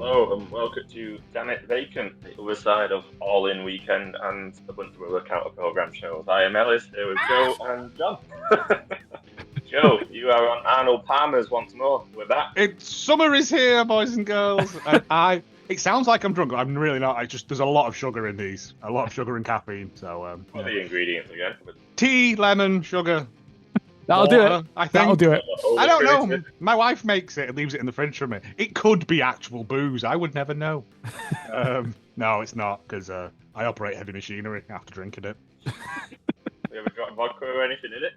Hello and welcome to Damn It Vacant, the other side of All In Weekend and a bunch of other counter program shows. I am Ellis, here with Joe and John. Joe, you are on Arnold Palmer's once more. We're back. Summer is here, boys and girls. And it sounds like I'm drunk. I'm really not. There's a lot of sugar in these. A lot of sugar and caffeine. So What are the ingredients again? tea, lemon, sugar. That'll water, do it. I think. That'll do it. I don't know. My wife makes it and leaves it in the fridge for me. It could be actual booze. I would never know. No, it's not, because I operate heavy machinery after drinking it. Do you ever drop vodka or anything in it?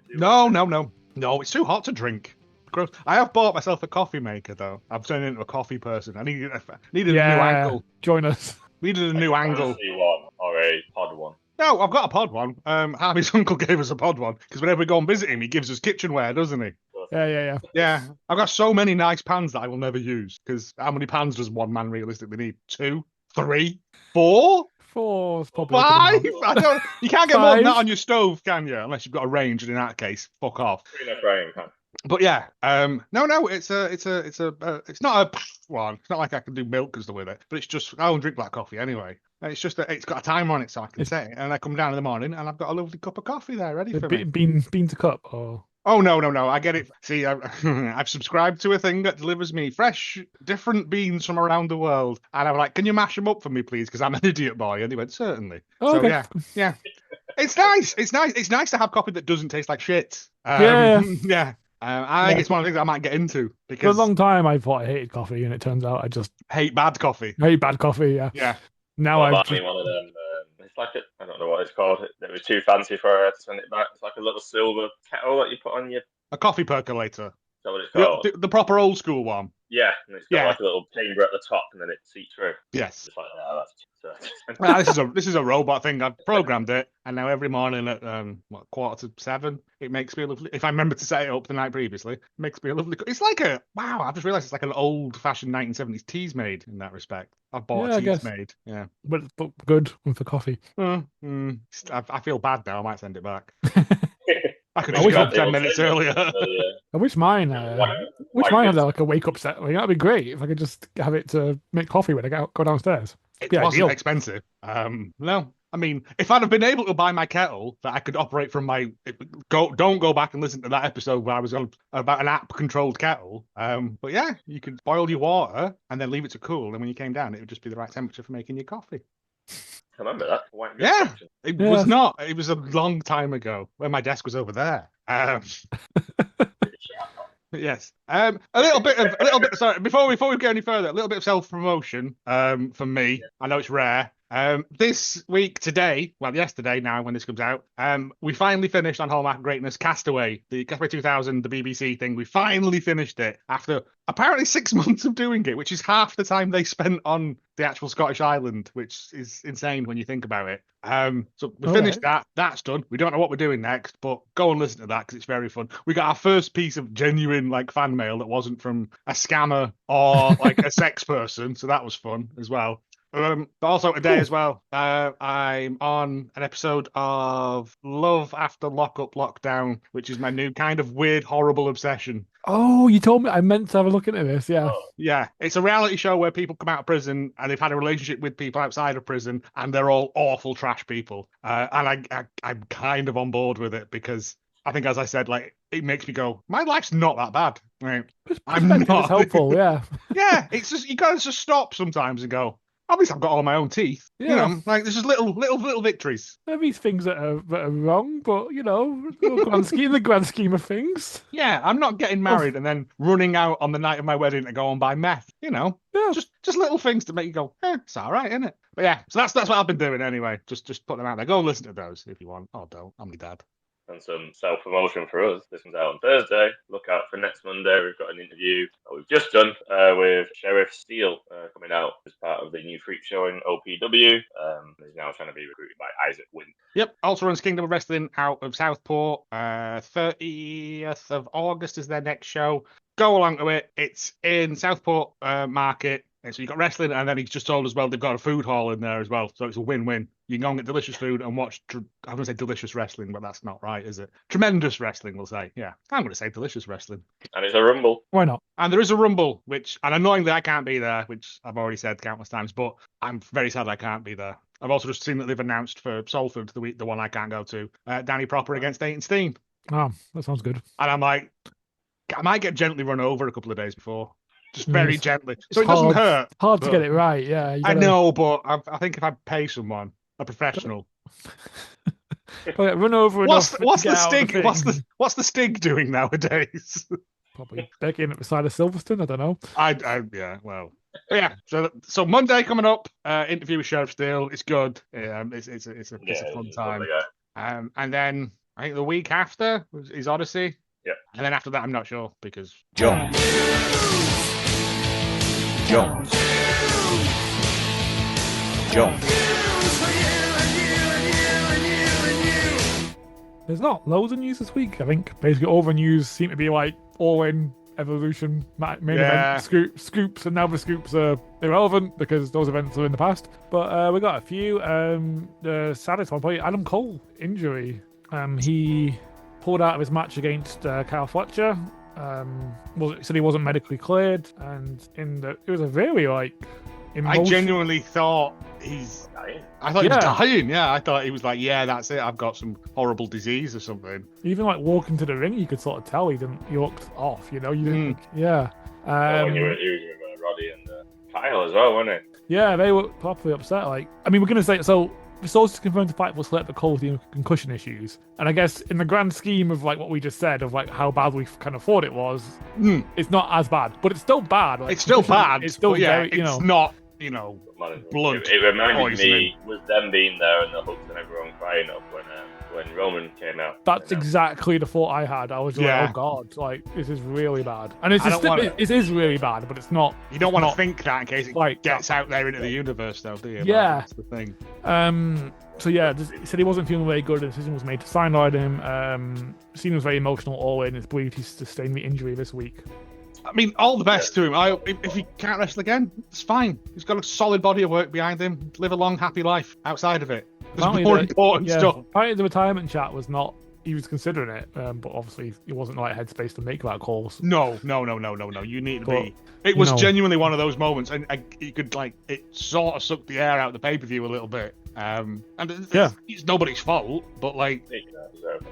No, it's too hot to drink. Gross. I have bought myself a coffee maker, though. I've turned into a coffee person. I needed a new angle. Join us. Needed a new angle. One or a pod one? No, I've got a pod one. Harvey's uncle gave us a pod one, because whenever we go and visit him, he gives us kitchenware, doesn't he? Yeah. I've got so many nice pans that I will never use, because how many pans does one man realistically need? 2? 3? 4? 4 is probably 5? I don't. You can't get more than that 5? on your stove, can you? Unless you've got a range, and in that case, fuck off. But yeah, no, it's not a one. It's not like I can do milk and stuff with it, but it's just I don't drink black coffee anyway. It's just that it's got a timer on it, so I can set it, and I come down in the morning and I've got a lovely cup of coffee there ready for me. Bean to cup or. Oh no! I get it. See, I've subscribed to a thing that delivers me fresh, different beans from around the world, and I'm like, "Can you mash them up for me, please?" Because I'm an idiot boy. And he went, "Certainly." Oh, so okay. yeah. It's nice. It's nice to have coffee that doesn't taste like shit. Yeah. I think it's one of the things I might get into because For a long time, I thought I hated coffee, and it turns out I just hate bad coffee. hate bad coffee. Yeah. Yeah. Now I've I've bought me one of them. It's like I don't know what it's called. It was too fancy for her to send it back. It's like a little silver kettle that you put on your. A coffee percolator. Is that what it's called? The proper old school one. Yeah, and it's got like a little chamber at the top, and then it seeps through. Yes. It's like, that's This is a robot thing. I've programmed it, and now every morning at 6:45, it makes me a lovely. If I remember to set it up the night previously, it makes me a lovely. It's like I've just realised it's like an old-fashioned 1970s tea's made in that respect. I've bought a tea's made. Yeah, but good one for coffee. I feel bad now. I might send it back. I could have got 10 minutes earlier. I wish mine had like a wake up set. That'd be great if I could just have it to make coffee when I go downstairs. It wasn't expensive. No. I mean, if I'd have been able to buy my kettle that I could operate from my don't go back and listen to that episode where I was on about an app controlled kettle. But yeah, you could boil your water and then leave it to cool, and when you came down, it would just be the right temperature for making your coffee. I remember that. It was not. It was a long time ago when my desk was over there. Yes. A little bit. Sorry, before we go any further, a little bit of self-promotion. From me. I know it's rare. This week, yesterday now when this comes out, we finally finished on Hallmark Greatness Castaway, the Castaway 2000, the BBC thing. We finally finished it after apparently 6 months of doing it, which is half the time they spent on the actual Scottish island, which is insane when you think about it. So we finished that. That's done. We don't know what we're doing next, but go and listen to that because it's very fun. We got our first piece of genuine fan mail that wasn't from a scammer or a sex person, so that was fun as well. But also today as well, I'm on an episode of Love After Lockup Lockdown, which is my new kind of weird, horrible obsession. Oh, you told me. I meant to have a look into this. Yeah. Yeah. It's a reality show where people come out of prison and they've had a relationship with people outside of prison and they're all awful trash people. And I'm kind of on board with it because I think, as I said, it makes me go, my life's not that bad. Right? I'm not. It's helpful. Yeah. Yeah. It's just, you got to just stop sometimes and go, obviously, I've got all my own teeth. Yeah. There's just little victories. There are these things that are wrong, but in the grand scheme of things. Yeah, I'm not getting married and then running out on the night of my wedding to go and buy meth. Yeah. Just little things to make you go, it's all right, isn't it? But yeah, so that's what I've been doing anyway. Just put them out there. Go and listen to those if you want. Oh, don't. I'm my dad. And some self-promotion for us. This comes out on Thursday. Look out for next Monday. We've got an interview that we've just done with Sheriff Steele coming out as part of the new Freak Show in OPW. He's now trying to be recruited by Isaac Wynn. Yep. Also runs Kingdom of Wrestling out of Southport. 30th of August is their next show. Go along to it. It's in Southport Market. And so you've got wrestling, and then he's just told as well they've got a food hall in there as well. So it's a win-win. you can go and get delicious food and watch, I'm going to say delicious wrestling, but that's not right, is it? Tremendous wrestling, we'll say. Yeah, I'm going to say delicious wrestling. And it's a Rumble. Why not? And there is a Rumble, and annoyingly I can't be there, which I've already said countless times, but I'm very sad I can't be there. I've also just seen that they've announced for Salford, the one I can't go to, Danny Proper against Nathan Steen. Oh, that sounds good. And I'm like, I might get gently run over a couple of days before. Just very gently. So it hard, doesn't hurt. Hard to get it right, yeah. I know, but I think if I pay someone, a professional. Run over what's the Stig? What's the Stig doing nowadays? Probably begging at the side of Silverstone, I don't know. Yeah, well. Yeah, so Monday coming up, interview with Sheriff Steele. It's good. It's a fun time. Lovely, and then I think the week after is Odyssey. Yeah. And then after that, I'm not sure because Jones. There's not loads of news this week. I think basically all the news seem to be like All-In, Evolution, main event scoops, and now the scoops are irrelevant because those events are in the past. But we got a few. The saddest one, probably Adam Cole injury. He pulled out of his match against Kyle Fletcher. Said he wasn't medically cleared, and it was a very I genuinely thought he's dying. I thought he was dying. Yeah, I thought he was like, yeah, that's it. I've got some horrible disease or something. Even walking to the ring, you could sort of tell he looked off. You didn't. Yeah. When he was with Roddy and Kyle as well, wasn't he? Yeah, they were properly upset. we're gonna say so. The sources confirmed the fight was select the Cole with concussion issues, and I guess in the grand scheme of what we just said of how bad we kind of thought it was, it's not as bad, but it's still bad. It's still bad. It's still very, it's not blunt. It reminded me with them being there and the hooks and everyone crying up when Roman came out. That's exactly the thought I had. I was like, oh god, this is really bad, and it is really bad, but it's not. You don't want to think that in case it gets out there into the universe, though, do you? Yeah, that's the thing. So yeah, he said he wasn't feeling very good. The decision was made to sideline him. Cena was very emotional all in. It's believed he sustained the injury this week. I mean, all the best to him. If he can't wrestle again, it's fine. He's got a solid body of work behind him. Live a long, happy life outside of it. There's more important stuff. Apparently the retirement chat was not... He was considering it, but obviously he wasn't in the right headspace to make that call. No. You need to be... It was genuinely one of those moments, and you could, it sort of sucked the air out of the pay-per-view a little bit. And it's nobody's fault, but,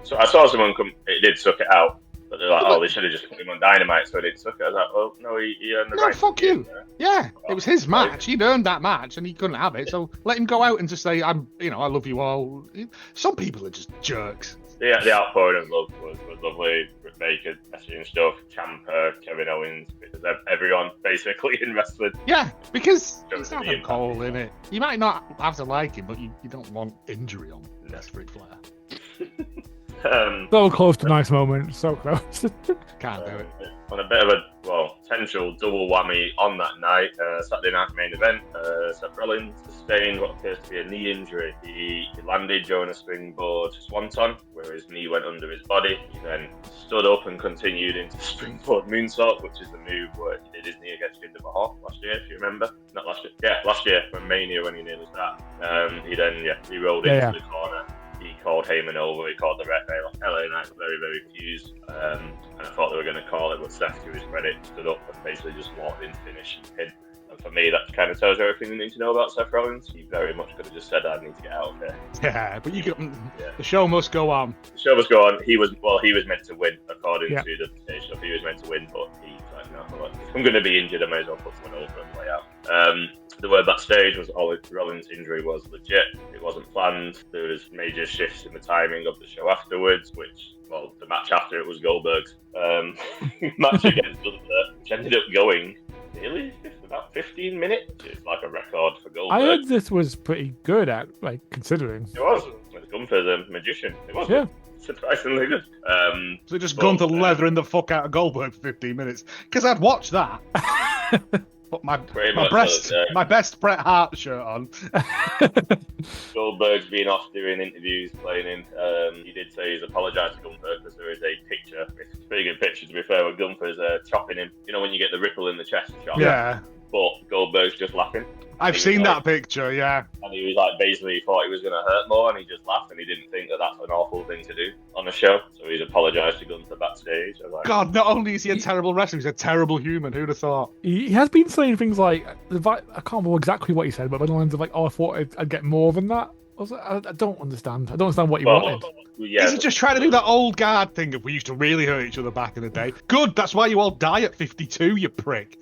So I saw someone come... It did suck it out. But they're like, they should have just put him on Dynamite so they didn't suck it. I was like, well, no, he earned the right. No, fuck you. Yeah, it was his match. He'd earned that match and he couldn't have it. So let him go out and just say, I love you all. Some people are just jerks. Yeah, the outpouring of love was lovely. Britt Baker, messaging stuff, Ciampa, Kevin Owens, because everyone basically in wrestling. Yeah, because it's not a Cole in it. You might not have to like him, but you don't want injury on Ric Flair. So close to nice moment, so close. Can't do it. On a bit of a potential double whammy on that night, Saturday night main event, Seth Rollins sustained what appears to be a knee injury. He landed during a springboard swanton, where his knee went under his body. He then stood up and continued into springboard moonsault, which is the move where he did his knee against Jinder Mahal last year, if you remember. Not last year. Yeah, last year when Mania, when he nearly started. He then rolled into the corner. He called Heyman over, he called the ref. LA Knight was very, very confused. And I thought they were going to call it, but Seth, to his credit, stood up and basically just walked in to finish the pin. And for me, that kind of tells you everything you need to know about Seth Rollins. He very much could have just said, I need to get out of here. Yeah, but the show must go on. The show must go on. He was meant to win, according to the stage stuff. He was meant to win, but he's like, no, if I'm going to be injured, I may as well put someone over and play out. The word backstage was Rollins' injury was legit. It wasn't planned. There was major shifts in the timing of the show afterwards, the match after it was Goldberg's match against Gunther, which ended up going nearly about 15 minutes. It's like a record for Goldberg. I heard this was pretty good at considering. It was. Gunther's a magician. It was surprisingly good. So just Gunther leathering the fuck out of Goldberg for 15 minutes. Because I'd watch that. Put my best Bret Hart shirt on. Goldberg's been off doing interviews, playing in. He did say he's apologised to Gunther because there is a picture. It's a pretty good picture, to be fair, where Gunther's chopping him. You know when you get the ripple in the chest shot? Yeah. but Goldberg's just laughing. I've seen that picture, yeah. And he was like, basically, he thought he was going to hurt more, and he just laughed, and he didn't think that that's an awful thing to do on a show. So he's apologised to Gunther backstage. Like, God, not only is he a terrible wrestler, he's a terrible human. Who'd have thought? He has been saying things like, I can't remember exactly what he said, but by the lines of like, oh, I thought I'd get more than that. I don't understand. I don't understand what he wanted. Yeah, is he just trying to do that old guard thing of we used to really hurt each other back in the day? Good, that's why you all die at 52, you prick.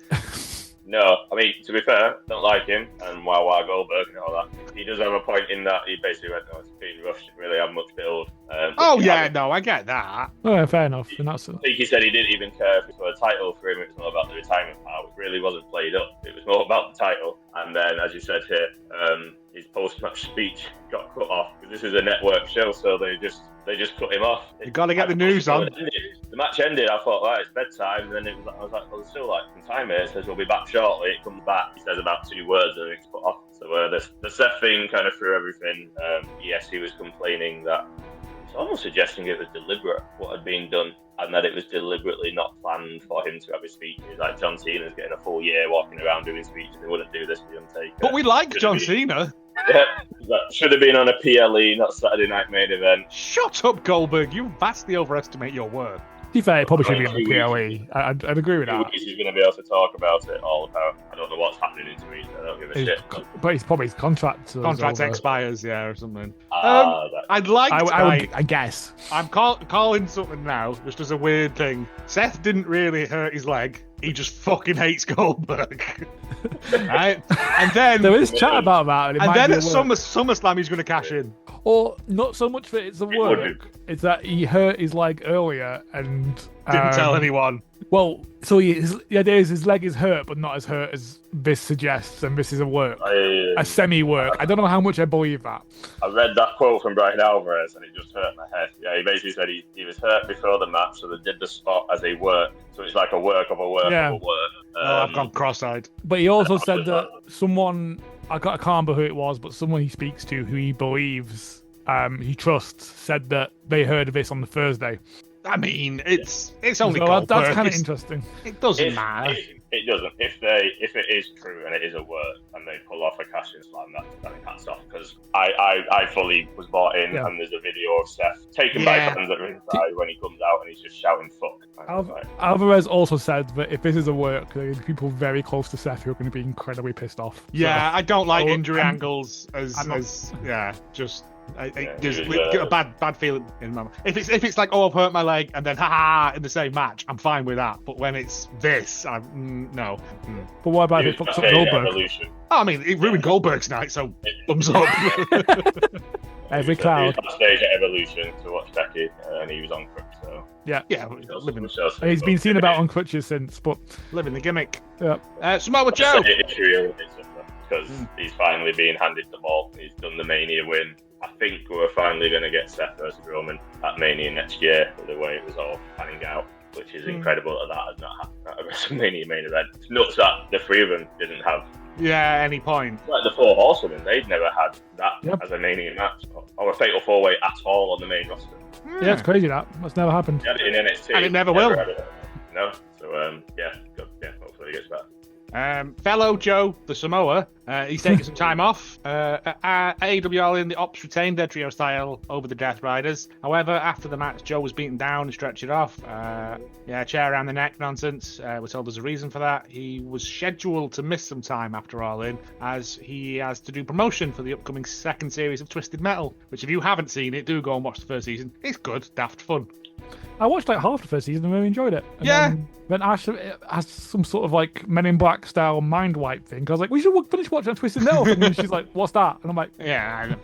No, I mean, to be fair, don't like him, and Wow Goldberg and all that. He does have a point in that he basically went, no, it's being rushed, didn't really have much build. I get that. Oh, fair enough. I think he said he didn't even care if it was a title for him, it was more about the retirement part, which really wasn't played up. It was more about the title. And then, as you said here, his post-match speech got cut off, because this is a network show, so they just cut him off. You got to get the news on. The match ended, I thought, right, it's bedtime, and then I was like, well, there's still like some time here. It says we'll be back shortly. It comes back, he says about 2 words, and it's put off. So the Seth thing kind of threw everything. Yes, he was complaining that it's almost suggesting it was deliberate what had been done, and that it was deliberately not planned for him to have his speeches. Like John Cena's getting a full year walking around doing speeches. They wouldn't do this for the Undertaker. But we like John Cena. Yeah, that should have been on a PLE, not Saturday Night Main Event. Shut up, Goldberg. You vastly overestimate your work. To be fair, it probably should be on the PLE. I'd agree with that. He's going to be able to talk about it all about. I don't know what's happening in 2 weeks. I don't give a shit. But it's probably his contract. Contract expires, or something. I'd like I guess. I'm calling something now, just as a weird thing. Seth didn't really hurt his leg. He just fucking hates Goldberg. Right? And then there is chat about that. And then at SummerSlam, he's going to cash in. Or not so much that it's a work. It's that he hurt his leg earlier and didn't tell anyone. Well, so the idea is his leg is hurt, but not as hurt as this suggests, and this is a work, a semi-work. I don't know how much I believe that. I read that quote from Brian Alvarez, and it just hurt my head. Yeah, he basically said he was hurt before the match, so they did the spot as a work. So it's like a work of a work of a work. I've gone cross-eyed. But he also said that someone, I can't remember who it was, but someone he speaks to who he believes he trusts said that they heard of this on the Thursday. I mean, it's only Goldberg. That's kind of interesting. It doesn't matter. It doesn't. If it is true and it is a work and they pull off a cash-in slam, then hats off, because I fully was bought in, and there's a video of Seth taken by fans that are inside when he comes out and he's just shouting "fuck." Alvarez also said that if this is a work, there are people very close to Seth who are going to be incredibly pissed off. Yeah, so, I don't like injury angles just. I just get a bad feeling in my mind. If it's like, I've hurt my leg, and then in the same match, I'm fine with that. But when it's this, no. But what about if it fucks up Goldberg? I mean, it ruined Goldberg's night, so thumbs up. Every cloud. He was on stage at Evolution to watch Becky, and he was on crutches. So yeah. He's been seen about on crutches since, but living the gimmick. Yeah. Samoa Joe. It's real, because he's finally being handed the ball. He's done the Mania win. I think we're finally going to get Seth versus Roman at Mania next year, with the way it was all panning out, which is incredible that has not happened at a WrestleMania main event. It's nuts that the 3 of them didn't have any point. Like the 4 Horsewomen, they'd never had that as a Mania match, or a Fatal 4-Way at all on the main roster. Yeah, it's crazy that's never happened. They had it in NXT. And it never will. No, so hopefully it gets better. Fellow Joe, the Samoa, he's taking some time off. AEW All In, the Ops retained their trio style over the Death Riders. However, after the match, Joe was beaten down and stretched it off. Chair around the neck nonsense. We're told there's a reason for that. He was scheduled to miss some time after All In, as he has to do promotion for the upcoming 2nd series of Twisted Metal, which if you haven't seen it, do go and watch the 1st season. It's good, daft fun. I watched like half the 1st season and really enjoyed it. And then Ash has some sort of like Men in Black style mind wipe thing. I was like, we should finish watching Twisted Metal. And she's like, what's that? And I'm like, yeah,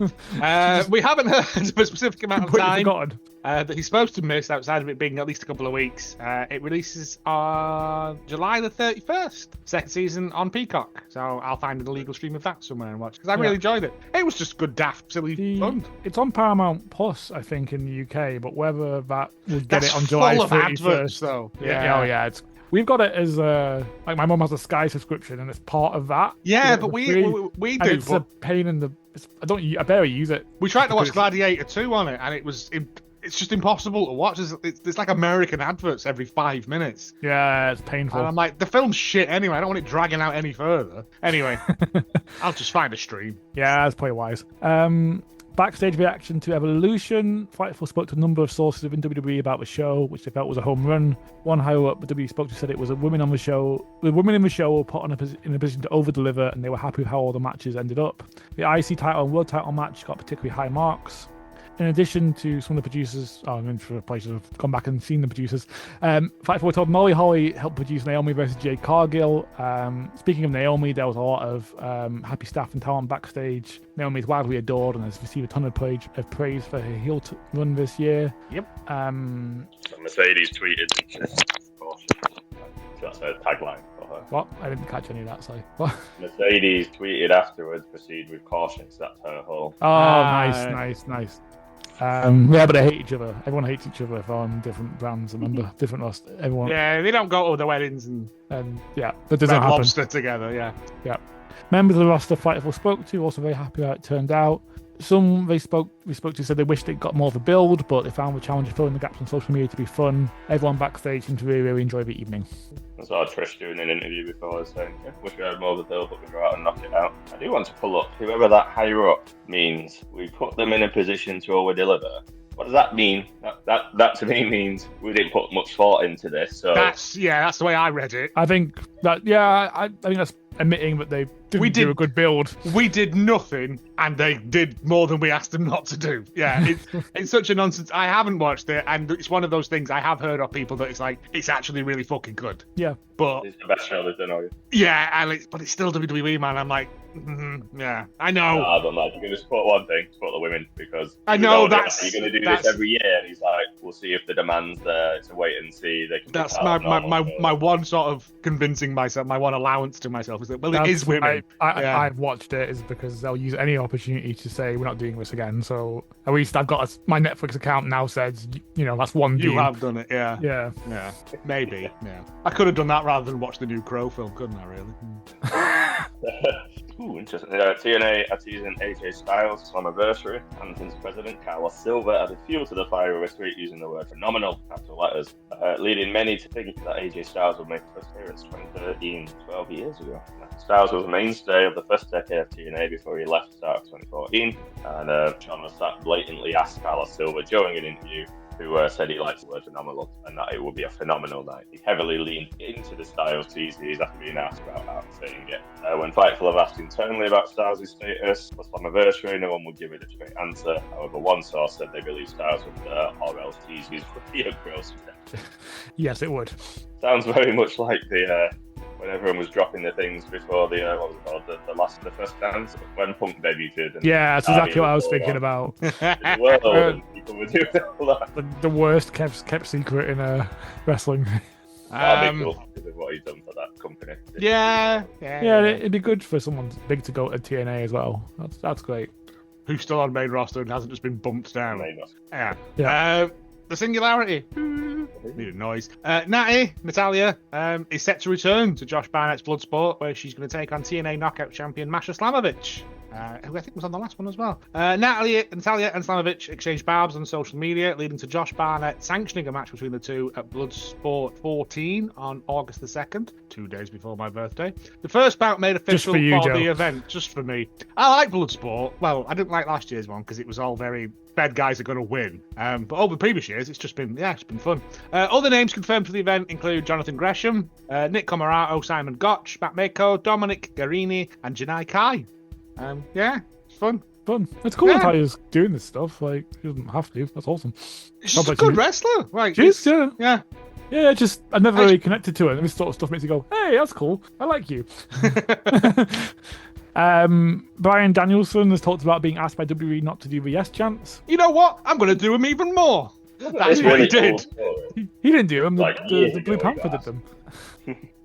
I know. We haven't heard of a specific amount of time that he's supposed to miss outside of it being at least a couple of weeks. It releases on July the 31st, 2nd season on Peacock. So I'll find an illegal stream of that somewhere and watch, because I really enjoyed it. It was just good, daft, silly fun. It's on Paramount Plus, I think, in the UK, but whether that would get it on July 31st. Adverts, though. Yeah. We've got it as like my mum has a Sky subscription, and it's part of that. Yeah, but we do. It's a pain in the. I barely use it. We tried to watch Gladiator 2 on it, and it was it's just impossible to watch. It's like American adverts every 5 minutes. Yeah, it's painful. And I'm like, the film's shit anyway. I don't want it dragging out any further. Anyway, I'll just find a stream. Yeah, that's probably wise. Backstage reaction to Evolution. Fightful spoke to a number of sources within WWE about the show, which they felt was a home run. One higher up, WWE spoke to said it was a women on the show. The women in the show were put in a position to over-deliver, and they were happy with how all the matches ended up. The IC title and World title match got particularly high marks. In addition to some of the producers, I'm in for places have gone back and seen the producers. Fightful were told Molly Holly helped produce Naomi versus Jade Cargill. Speaking of Naomi, there was a lot of happy staff and talent backstage. Naomi is widely adored and has received a ton of praise for her heel run this year. Yep. Mercedes tweeted, that's her tagline for her. What? I didn't catch any of that, sorry. What? Mercedes tweeted afterwards, proceed with caution, so that's her whole. Oh, nice. Yeah, but they hate each other. Everyone hates each other from different brands. Remember, different lost. Everyone. Yeah, they don't go to the weddings and yeah, that doesn't happen. lobster together. Yeah. Members of the roster Fightful spoke to also very happy how it turned out. Some we spoke to said they wished it got more of a build, but they found the challenge of filling the gaps on social media to be fun. Everyone backstage seemed to really enjoy the evening. I saw Trish doing an interview before, I was saying, wish we had more of a build, but we go out and knock it out. I do want to pull up whoever that higher up means. We put them in a position to over-deliver. What does that mean? That to me means we didn't put much thought into this. So That's the way I read it. I think that I think that's admitting that they didn't do a good build. We did nothing, and they did more than we asked them not to do. Yeah, it's such a nonsense. I haven't watched it, and it's one of those things I have heard of people that it's actually really fucking good. Yeah, but it's the best show they've done, are you? Yeah, but it's still WWE, man. I'm like, yeah, I know. No, I don't like. You're gonna support one thing, support the women, because I know you're gonna do this every year. And he's like, we'll see if the demand's there. It's a wait and see. They can. That's my one sort of convincing myself, my one allowance to myself is that it is women. I've watched it is because they'll use any opportunity to say we're not doing this again. So at least I've got my Netflix account now says that's one. You have done it, yeah. Yeah, maybe. Yeah, I could have done that rather than watch the new Crow film, couldn't I? Really. Ooh, interesting. TNA are teasing AJ Styles' Slammiversary. Hamilton's president, Carlos Silva, added fuel to the fire of a tweet using the word phenomenal, capital letters, leading many to think that AJ Styles would make his first appearance 2013, 12 years ago. Styles was a mainstay of the first decade of TNA before he left at the start of 2014, and John was blatantly asked Carlos Silva during an interview who said he liked the word phenomenal and that it would be a phenomenal night. He heavily leaned into the Styles teases after being asked about how he's saying it. When Fightful have asked internally about Styles' status for Slammiversary, no one would give it a straight answer. However, one source said they believe Styles would, or else teases would be a gross step. Yes, it would. Sounds very much like the when everyone was dropping the things before the what was it called, the first dance when Punk debuted. Yeah, that's exactly what I was thinking about. People were doing all that. The worst kept secret in wrestling. That'd be cool because of what he's done for that company. Yeah. It'd be good for someone big to go to TNA as well. That's great. Who's still on main roster and hasn't just been bumped down? Yeah. The Singularity. Needed noise. Natalia, is set to return to Josh Barnett's Bloodsport, where she's going to take on TNA Knockout champion Masha Slamovich, who I think was on the last one as well. Natalia and Slamovich exchanged barbs on social media, leading to Josh Barnett sanctioning a match between the two at Bloodsport 14 on August the 2nd, 2 days before my birthday. The first bout made official for the event, just for me. I like Bloodsport. Well, I didn't like last year's one because it was all very bad guys are going to win. But over the previous years, it's been fun. Other names confirmed for the event include Jonathan Gresham, Nick Comarato, Simon Gotch, Matt Mako, Dominic Garini, and Janai Kai. It's fun. It's cool Natalia's doing this stuff. Like, she doesn't have to. That's awesome. She's a good wrestler. Like, she is, yeah. Yeah, just I never really connected to it. And this sort of stuff makes you go, hey, that's cool. I like you. Brian Danielson has talked about being asked by WWE not to do the yes chants. You know what? I'm going to do them even more. That's what he did. He didn't do them. The Blue Panther did them.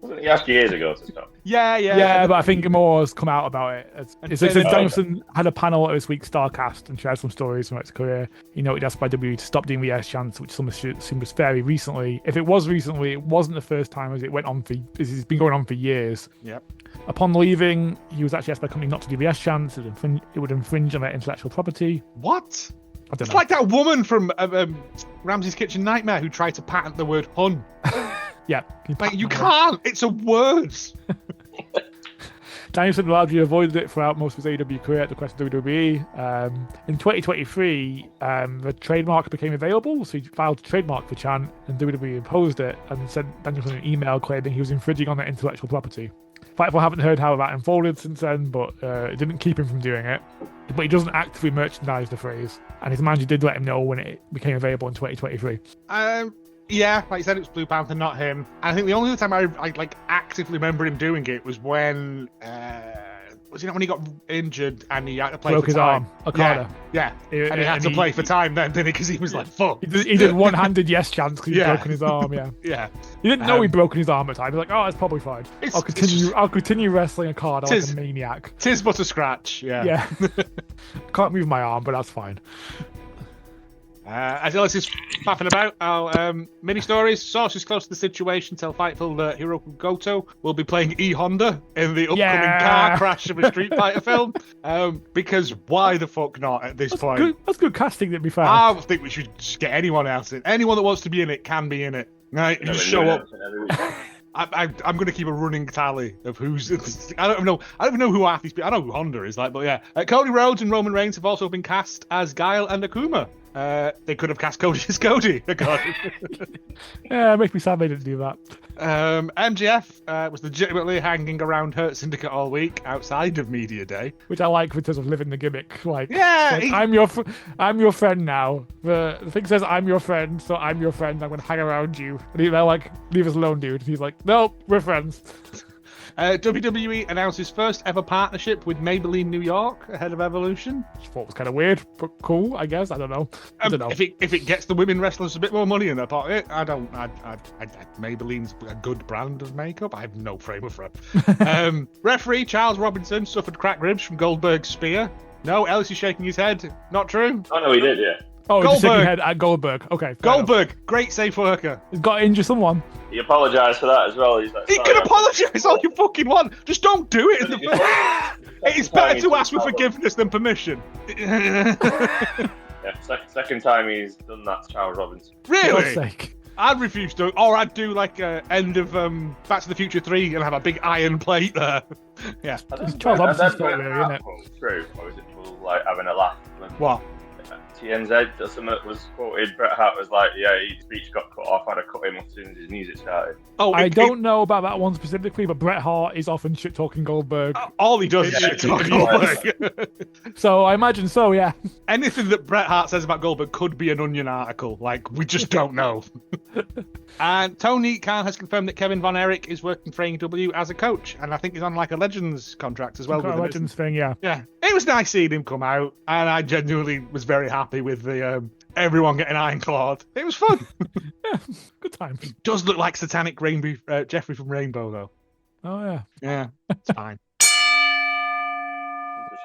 Wasn't he asked years ago to stop? Yeah, but I think more has come out about it. It says Danielson had a panel at this week's StarCast and shared some stories from his career. He noted asked by WWE to stop doing the yes chants, which some assume was fairly recently. If it was recently, it wasn't the first time, as it's been going on for years. Yep. Upon leaving, he was actually asked by the company not to do the yes chants. It would infringe on their intellectual property. What? don't It's know. like that woman from Ramsay's Kitchen Nightmare who tried to patent the word hun. Yeah. Like, you can't. It's a word. Danielson largely avoided it throughout most of his AEW career at the request of WWE. In 2023, the trademark became available, so he filed a trademark for chant, and WWE imposed it and sent Danielson an email claiming he was infringing on their intellectual property. Fightful haven't heard how that unfolded since then, but it didn't keep him from doing it. But he doesn't actively merchandise the phrase, and his manager did let him know when it became available in 2023. Yeah, like I said, it was Blue Panther, not him. And I think the only other time I like actively remember him doing it was when was it not when he got injured and he had to play Broke for his time? arm, Okada. Yeah. And he had to play for time then, didn't he? Because he was like, fuck. He did one-handed yes chance because he'd broken his arm. Yeah. Yeah. He didn't know he'd broken his arm at the time. He's like, oh, it's probably fine. I'll continue wrestling Okada like a maniac. Tis but a scratch. Yeah. Yeah. Can't move my arm, but that's fine. As Ellis is faffing about, our mini stories. Sources close to the situation tell Fightful that Hiroki Goto will be playing E Honda in the upcoming car crash of a Streetfighter film. Because why the fuck not at this point? That's good casting, to be fair. I think we should just get anyone else in. Anyone that wants to be in it can be in it. Right? Just show up. I'm going to keep a running tally of who's. I don't even know who half these people. I know who Honda is like, but yeah. Cody Rhodes and Roman Reigns have also been cast as Guile and Akuma. They could have cast Cody as Cody. Yeah, it makes me sad they didn't do that. MJF was legitimately hanging around Hurt Syndicate all week outside of Media Day, which I like because of living the gimmick. Like, yeah, I'm your friend now. The thing says I'm your friend, so I'm your friend. I'm going to hang around you. And they're like, leave us alone, dude. And he's like, no, we're friends. WWE announces first ever partnership with Maybelline New York ahead of Evolution. Which I thought was kind of weird, but cool, I guess. I don't know. If it gets the women wrestlers a bit more money in their pocket, Maybelline's a good brand of makeup. I have no frame of reference. Referee Charles Robinson suffered cracked ribs from Goldberg's spear. No, Ellis is shaking his head. Not true. Oh no, he did, yeah. Oh, he's shaking his head at Goldberg. Okay. Goldberg, great safe worker. He's got to injure someone. He apologised for that as well. He's like, he can apologise all you fucking want. Just don't do it in the first. It's better to ask for forgiveness than permission. Yeah, second time he's done that to Charles Robinson. Really? For God's sake. I'd refuse to, or I'd do like a end of Back to the Future 3 and have a big iron plate there. Yeah. Charles Robinson's still really, isn't it? True, or is it for like having a laugh? What? TNZ or something was quoted. Bret Hart was like, yeah, his speech got cut off. I had to cut him as soon as his music started. I don't know about that one specifically, but Bret Hart is often shit talking Goldberg. All he does is shit talk Goldberg. So I imagine so, yeah. Anything that Bret Hart says about Goldberg could be an Onion article. Like, we just don't know. And Tony Khan has confirmed that Kevin Von Erich is working for AEW as a coach, and I think he's on like a Legends contract as well. A Legends thing, yeah. Yeah, it was nice seeing him come out, and I genuinely was very happy with the everyone getting ironclad. It was fun. Yeah, good time. He does look like satanic Rainbow Jeffrey from Rainbow, though. Oh yeah, yeah, it's fine.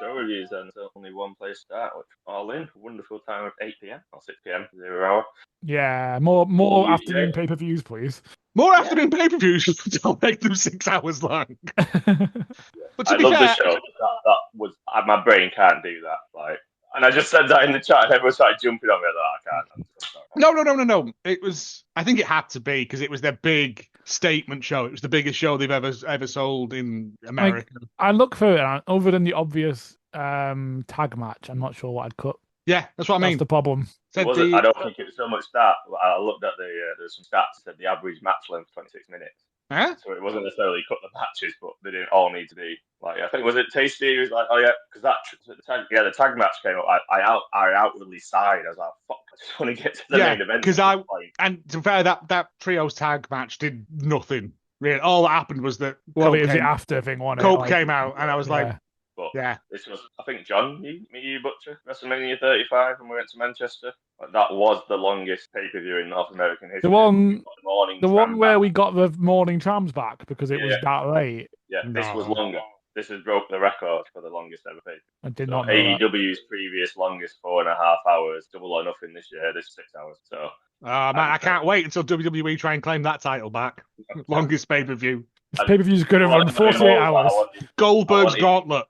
Show reviews then, so only one place to start, which All In, wonderful time of 8 p.m. or 6 p.m. 0 hour. Yeah, more afternoon pay-per-views, please. More afternoon pay-per-views. Don't make them 6 hours long. But to I be love fair, the show. That was my brain can't do that. Like, and I just said that in the chat, and everyone started jumping on me. I can't. I'm so sorry. No. It was. I think it had to be because it was their big statement show. It was the biggest show they've ever sold in America. Like, I look for it, and other than the obvious tag match, I'm not sure what I'd cut. Yeah, that's what I mean. That's the problem. I don't think it was so much that. I looked at there's some stats that said the average match length 26 minutes. Huh? So it wasn't necessarily cut the matches, but they didn't all need to be like. I think was it Tasty? He was like, oh yeah, because the tag match came up. I outwardly sighed. I was like, fuck, I just want to get to the main event. And to be fair, that trios tag match did nothing. Really, all that happened was that it was the after thing. Cope came out, and I was like. But yeah, this was, I think, John, me, you, Butcher, WrestleMania 35, and we went to Manchester. That was the longest pay-per-view in North American history. The one where we got the morning trams back because it was that late. Yeah, this was longer. This has broke the record for the longest ever pay. I did not know AEW's previous longest 4.5 hours, Double or Nothing this year. This is 6 hours. So, man, I can't wait until WWE try and claim that title back. Longest pay-per-view. This pay-per-view is going to run 48 hours. Goldberg's Gauntlet.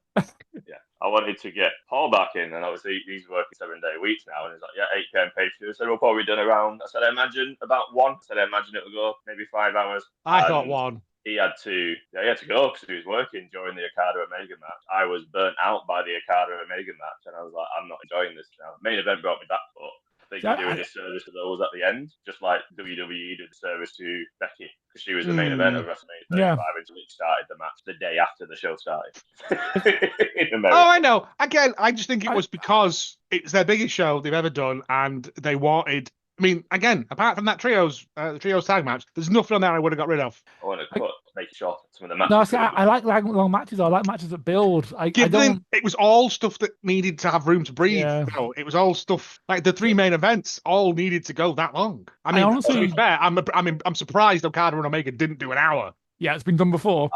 Yeah, I wanted to get Paul back in, and obviously he's working 7-day weeks now, and he's like, yeah, 8 p.m. pay-per-view. I said, we'll probably done around. I said, I imagine about 1. I said, I imagine it'll go maybe 5 hours. I thought 1. He had to go because he was working during the Okada Omega match. I was burnt out by the Okada Omega match, and I was like, I'm not enjoying this now. Main event brought me back, but I think you do a disservice to those at the end, just like WWE did a service to Becky because she was the main event of WrestleMania 35 until it started the match the day after the show started. Oh, I know. Again, I just think it was because it's their biggest show they've ever done, and they wanted. I mean, again, apart from that trios tag match, there's nothing on there I would have got rid of. I want to make it short. Some of the matches. No, see, I like long matches. I like matches that build. It was all stuff that needed to have room to breathe. Yeah. You know, it was all stuff like the 3 main events all needed to go that long. I mean, honestly, to be fair, I'm surprised Okada and Omega didn't do an hour. Yeah, it's been done before.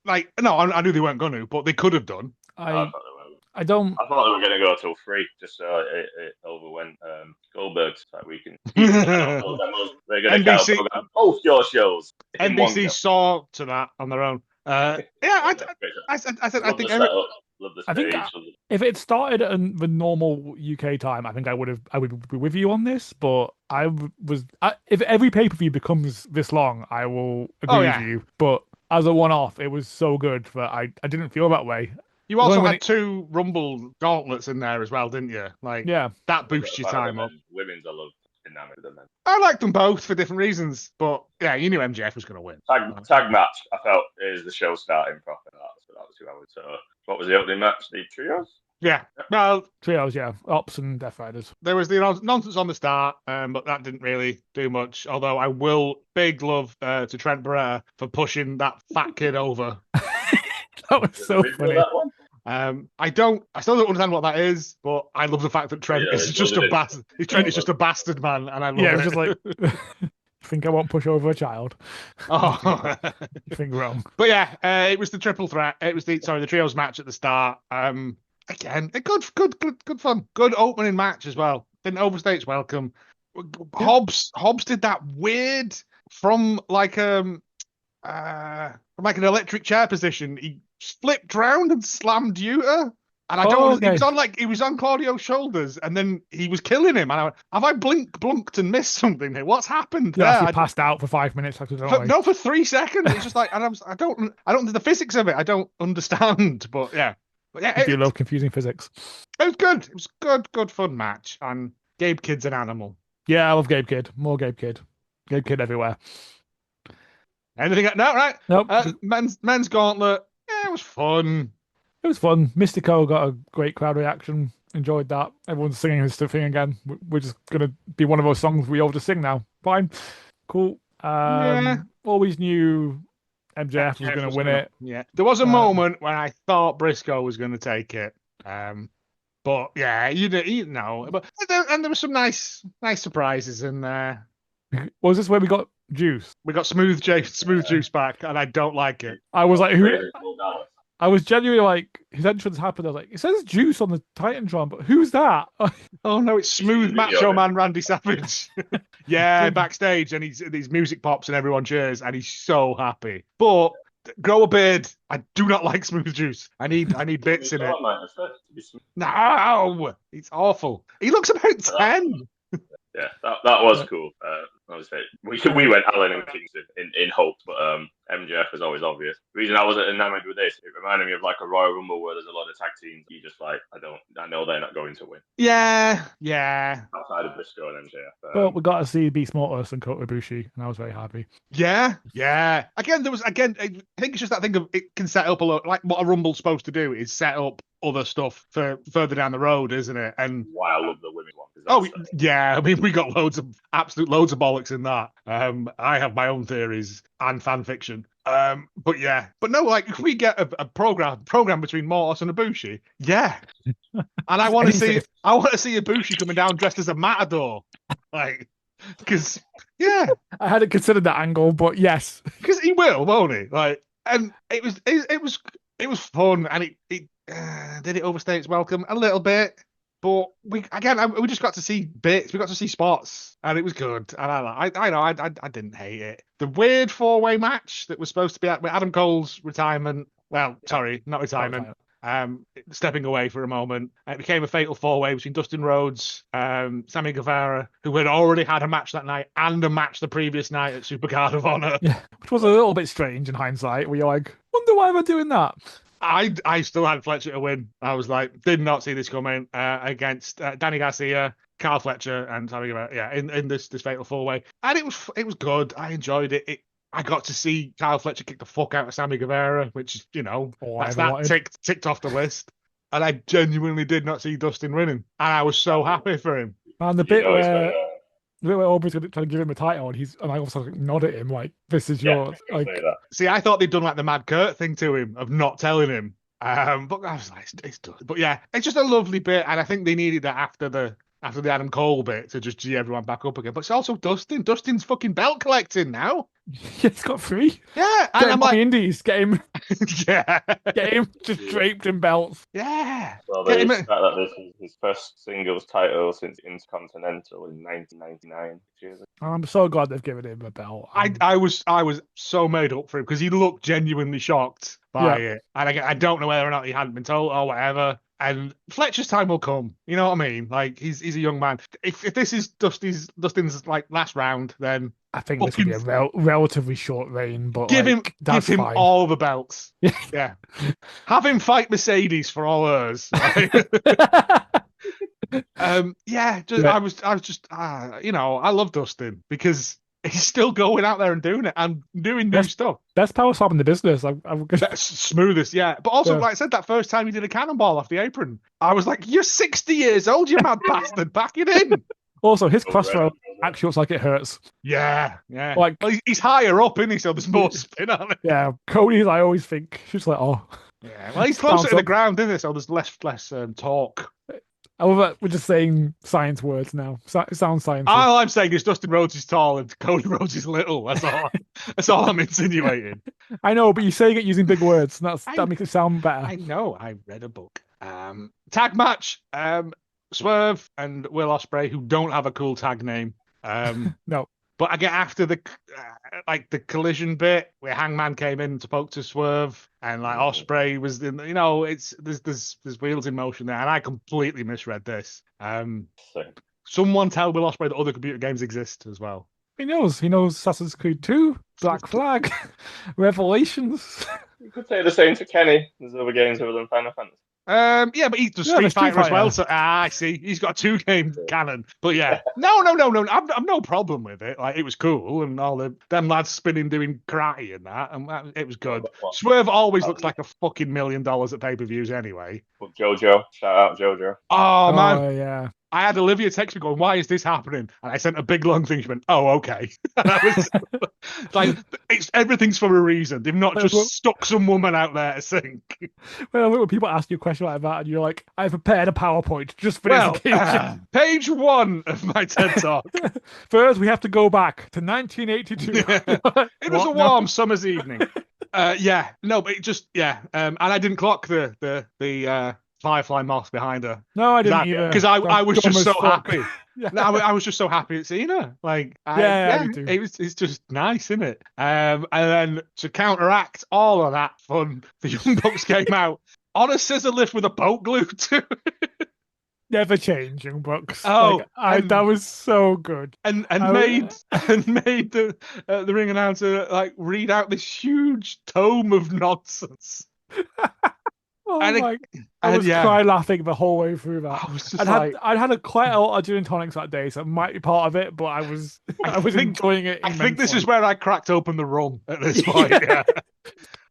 Like, no, I knew they weren't going to, but they could have done. I thought they were going to go till 3, just so it overwent Goldberg's that weekend. They're going to count both your shows. NBC saw to that on their own. I think if it started at the normal UK time, I think I would be with you on this. But if every pay-per-view becomes this long, I will agree with you. But as a one-off, it was so good that I didn't feel that way. You also had 2 Rumble gauntlets in there as well, didn't you? Like, that boosts your time up. Women's, I love enamored of them. I liked them both for different reasons, but yeah, you knew MJF was going to win. Tag match, I felt, is the show starting proper. That was 2 hours. So, what was the opening match? The trios? Yeah, well, trios, Ops and Death Riders. There was the nonsense on the start, but that didn't really do much. Although I will big love to Trent Beretta for pushing that fat kid over. That was so funny. I still don't understand what that is, but I love the fact that Trent is just a bastard. Trent is just a bastard man, and I love it. Yeah, just like, you think I won't push over a child? Oh, you think wrong. But yeah, it was the triple threat. It was the trios match at the start. Again, good fun. Good opening match as well. Didn't overstay its welcome. Hobbs did that weird from like an electric chair position. He flipped round and slammed Yuta. And I don't know, he was on Claudio's shoulders, and then he was killing him. And I went, have I blunked and missed something here? What's happened? Yeah, he passed out for 5 minutes. For 3 seconds. It's just like, and I don't know the physics of it. I don't understand. But yeah, I do love confusing physics. It was good. It was good fun match. And Gabe Kidd's an animal. Yeah, I love Gabe Kidd. More Gabe Kidd. Gabe Kidd everywhere. Anything? No, right? Nope. Men's gauntlet. Yeah, it was fun. It was fun. Mystico got a great crowd reaction. Enjoyed that. Everyone's singing his thing again. We're just gonna be one of those songs we all just sing now. Fine, cool. Always knew MJF was gonna win it. Yeah, there was a moment when I thought Briscoe was gonna take it. But yeah, you know. But and there were some nice surprises in there. Was this where we got Juice? We got Smooth Juice back, and I don't like it. I was like, who? I was genuinely like, his entrance happened. I was like, it says Juice on the Titantron, but who's that? Oh no, it's Smooth Macho Man Randy Savage. Yeah, backstage, and these music pops and everyone cheers, and he's so happy. But grow a beard. I do not like Smooth Juice. I need bits in it. No, it's awful. He looks about 10. Yeah, that was cool. Obviously, we went Allen and Kingston in hopes, but MJF was always obvious. The reason I wasn't enamored with this, it reminded me of like a Royal Rumble where there's a lot of tag teams. You just like, I know they're not going to win. Yeah. Outside of Briscoe and MJF. Well, we got to see Beast Mortis and Kota Ibushi, and I was very happy. Yeah. Again, I think it's just that thing of it can set up a lot. Like what a Rumble's supposed to do is set up other stuff for further down the road, isn't it? And why I love the women's one. Oh yeah, I mean we got loads of bollocks in that. I have my own theories and fan fiction. But no, like if we get a program between Mortis and Ibushi, yeah, and I want to see Ibushi coming down dressed as a matador, like because I hadn't considered that angle, but yes, because he will, won't he? Like, and it was fun, and it did it overstay its welcome a little bit. But we just got to see bits. We got to see spots, and it was good. And I didn't hate it. The weird 4-way match that was supposed to be with Adam Cole's retirement. Well, sorry, not retirement. stepping away for a moment. It became a fatal four-way between Dustin Rhodes, Sammy Guevara, who had already had a match that night and a match the previous night at Supercard of Honor. Yeah, which was a little bit strange in hindsight. Where you're like, wonder why we're doing that. I still had Fletcher to win. I was like, did not see this coming against Danny Garcia, Carl Fletcher, and Sammy Guevara. Yeah, in this fatal four-way, and it was good. I enjoyed it. I got to see Kyle Fletcher kick the fuck out of Sammy Guevara, which, ticked off the list. And I genuinely did not see Dustin winning. And I was so happy for him. And the bit where Aubrey's trying to give him a title, and I also nod at him like, this is yours. Like, see, I thought they'd done like the Mad Kurt thing to him of not telling him. But I was like, it's done. But yeah, it's just a lovely bit. And I think they needed that after the Adam Cole bit to just G everyone back up again. But it's also Dustin. Dustin's fucking belt collecting now. He's got 3. Yeah, and I'm like, Indies, get him. Yeah, get him just draped in belts. Yeah. Well, they expect that this is his first singles title since Intercontinental in 1999. I'm so glad they've given him a belt. I was so made up for him because he looked genuinely shocked by it, and I don't know whether or not he hadn't been told or whatever. And Fletcher's time will come. You know what I mean? Like he's a young man. If this is Dustin's like last round, then I think this will be a relatively short reign. But give him fine. all the belts. Yeah, have him fight Mercedes for all hers. Right? I was just I love Dustin because he's still going out there and doing it and doing new stuff. Best power slam in the business. That's smoothest, yeah. But also, like I said, that first time he did a cannonball off the apron, I was like, "You're 60 years old, you mad bastard! Back it in." Also, his crossroad actually looks like it hurts. Yeah. Like he's higher up, isn't he? So there's more spin on it. Yeah, Cody's. I always think she's like, oh. Yeah. Well, he's closer to the ground, isn't it? So there's less talk. I love that we're just saying science words now. It sounds science. All I'm saying is Dustin Rhodes is tall and Cody Rhodes is little. That's all I'm insinuating. I know, but you're saying it using big words. And that makes it sound better. I know. I read a book. Tag match. Swerve and Will Ospreay, who don't have a cool tag name. No. But I get after the collision bit where Hangman came in to poke to Swerve and like Ospreay was in, there's wheels in motion there, and I completely misread this. Someone tell Will Ospreay that other computer games exist as well. He knows Assassin's Creed 2, Black Flag, Revelations. You could say the same for Kenny. There's other games other than Final Fantasy. Yeah, but he does Street Fighter as well. So I see. He's got a 2-game canon. But yeah, no. I've no problem with it. Like it was cool, and all them lads spinning doing karate and that, and it was good. Swerve always looks like a fucking $1 million at pay-per-views anyway. But JoJo, shout out JoJo. Oh man, yeah. I had Olivia text me going, "Why is this happening?" And I sent a big long thing. She went, "Oh, okay." And I was like, everything's for a reason. They've not just stuck some woman out there to sink. Well, when people ask you a question like that, and you're like, "I've prepared a PowerPoint just for this occasion." Page 1 of my TED Talk. First, we have to go back to 1982. It was a warm summer's evening. But it just and I didn't clock the Firefly moth behind her. No, I didn't either. Because I was just so happy. I was just so happy at seeing her. Like, me too. It's just nice, isn't it? And then to counteract all of that fun, the Young Bucks came out on a scissor lift with a boat glued to it. Never change, Young Bucks. Oh, that was so good. And made the ring announcer like read out this huge tome of nonsense. I was crying laughing the whole way through that. I was just I'd had quite a lot of gin and tonics that day, so it might be part of it, but I was enjoying it. I think this is where I cracked open the rum at this point.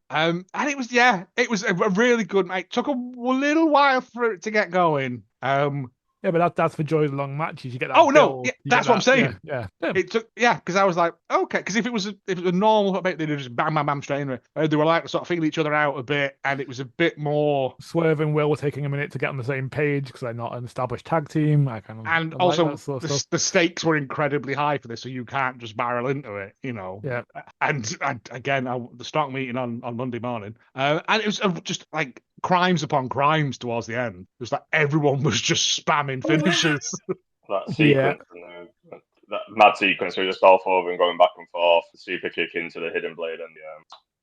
And it was a really good night. Took a little while for it to get going. Yeah, but that's the joy of the long matches. You get that. Oh no, that's what I'm saying. Yeah. It took because I was like, okay, because if it was a normal bit, they'd just bam straight in. They were like sort of feeling each other out a bit, and it was a bit more. Swerve and Will were taking a minute to get on the same page because they're not an established tag team. The stakes were incredibly high for this, so you can't just barrel into it, Yeah. And again, the stock meeting on Monday morning, and it was just like crimes upon crimes towards the end. It was like everyone was just spamming finishes. That sequence, that mad sequence where just all four of them going back and forth, the super kick into the hidden blade, and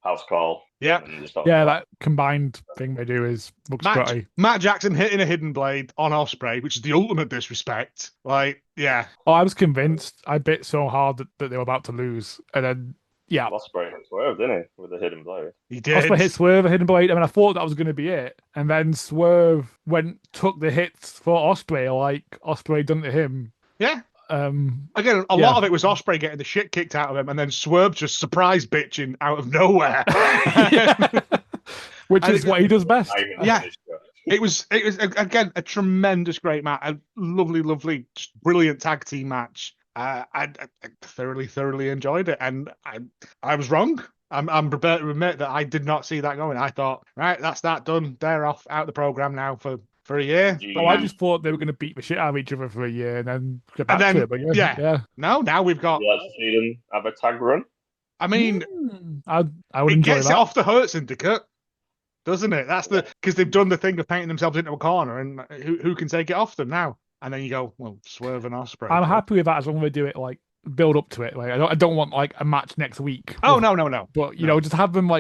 house call. Yeah. And just that combined thing they do looks great. Matt Jackson hitting a hidden blade on Ospreay, which is the ultimate disrespect. Like, yeah. Oh, I was convinced. I bit so hard that they were about to lose, and then Ospreay swerved, didn't he, with the hidden blade? He did. Ospreay hit Swerve a hidden blade. I mean, I thought that was going to be it, and then Swerve took the hits for Ospreay, like Ospreay done to him. Yeah. Again, a Yeah. lot of it was Ospreay getting the shit kicked out of him, and then Swerve just surprise bitching out of nowhere. Which is what he does best. Yeah. It was again a tremendous, great match, a lovely, just brilliant tag team match. I thoroughly enjoyed it, and I was wrong. I'm prepared to admit that I did not see that going. I thought, right, that's that done. They're off out the program now for a year. Oh, I just thought they were going to beat the shit out of each other for a year and then get back to it. But yeah. No, now we've got. You like to see them have a tag run? I mean, I would enjoy gets that. it off the Hurt Syndicate, doesn't it? That's because they've done the thing of painting themselves into a corner, and who can take it off them now? And then you go, well, Swerve and Ospreay. I'm happy with that as long as they do it like build up to it. Like I don't want like a match next week. Oh no. But you know, just have them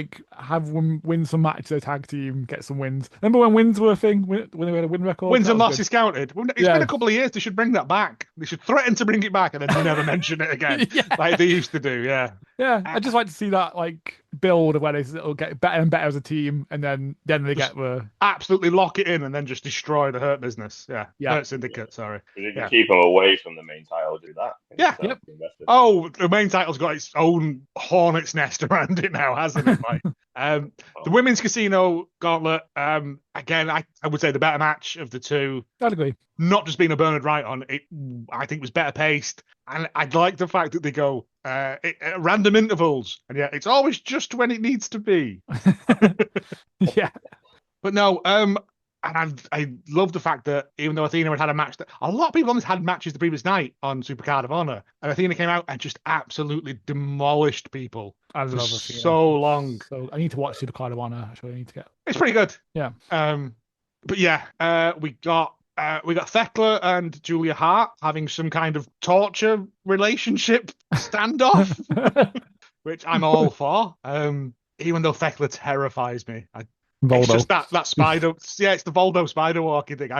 win some matches, a tag team, get some wins. Remember when wins were a thing? When they had a win record? Wins and losses counted. It's been a couple of years. They should bring that back. They should threaten to bring it back and then never mention it again, like they used to do. Yeah. Yeah, I'd just like to see that like build where it'll get better and better as a team, and then they get the absolutely lock it in and then just destroy the Hurt business. Yeah. Hurt Syndicate. Sorry. You can keep them away from the main title. Do that. Yeah. Yep. Oh, the main title's got its own hornet's nest around it now, hasn't it, Mike? The women's casino gauntlet. Again, I would say the better match of the two. I'd agree. Not just being a Bernard Wright on it, I think was better paced, and I'd like the fact that they go at random intervals, and it's always just when it needs to be. Yeah, but no, and I love the fact that even though Athena had a match, that a lot of people on this had matches the previous night on Supercard of Honor, and Athena came out and just absolutely demolished people. I love Athena so long. So I need to watch Supercard of Honor. Actually, I need to get. It's pretty good. Yeah. But yeah, we got Thekla and Julia Hart having some kind of torture relationship standoff, which I'm all for. Even though Thekla terrifies me. It's just that spider. Yeah, it's the Voldo spider walking thing.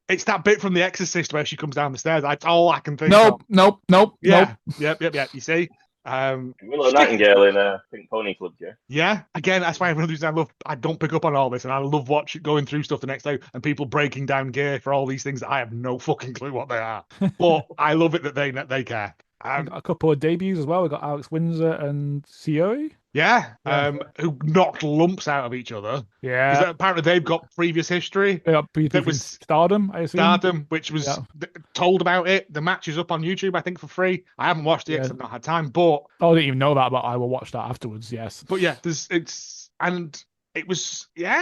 It's that bit from The Exorcist where she comes down the stairs. That's all I can think of. Nope. Yeah. Yep. You see? Willow Nightingale in Pink Pony Club, yeah. Yeah, again, that's why I don't pick up on all this, and I love going through stuff the next day and people breaking down gear for all these things that I have no fucking clue what they are. But I love it that they care. We got a couple of debuts as well. We got Alex Windsor and Siori. Yeah, who knocked lumps out of each other. Yeah. Because apparently they've got previous history. That was Stardom, I assume. Stardom, which was told about it. The match is up on YouTube, I think, for free. I haven't watched it yet because I've not had time, but... I didn't even know that, but I will watch that afterwards, yes. But yeah, it was, I'm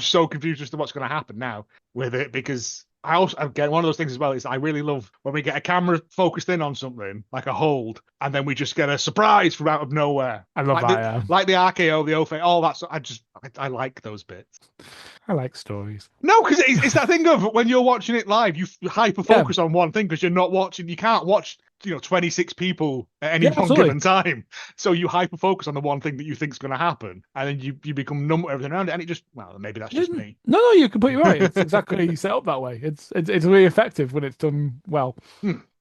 so confused as to what's going to happen now with it, because I also, again, one of those things as well is I really love when we get a camera focused in on something, like a hold, and then we just get a surprise from out of nowhere. I love that, Like the RKO, the Ofe, all that. So I like those bits. I like stories. No, because it's that thing of when you're watching it live, you hyper focus on one thing because you can't watch 26 people at any one given time. So you hyper focus on the one thing that you think is going to happen, and then you become numb to everything around it, and it just, well, maybe that's just me. No, you're completely right. It's exactly set up that way. It's really effective when it's done well.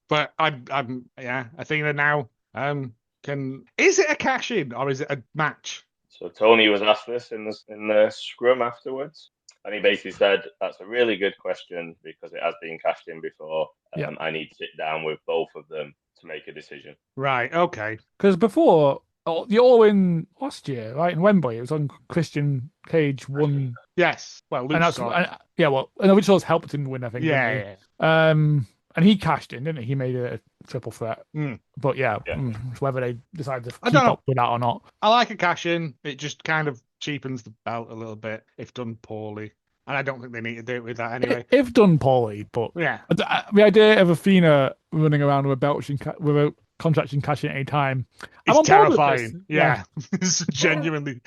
But I think that now is it a cash in or is it a match? So Tony was asked this in the scrum afterwards, and he basically said that's a really good question because it has been cashed in before. I need to sit down with both of them to make a decision. Right, okay. Because before, the All-In last year, right, in Wembley, it was on Christian Cage won. Yes. Well, Luke and Rituals helped him win, I think. Yeah. And he cashed in, didn't he? He made a triple threat. But whether they decide to keep up with that or not. I like a cash in. It just kind of cheapens the belt a little bit if done poorly. And I don't think they need to do it with that anyway. If done poorly, but the idea of Athena running around with a belt with a contract and cash in at any time, it's terrifying. Yeah. It's genuinely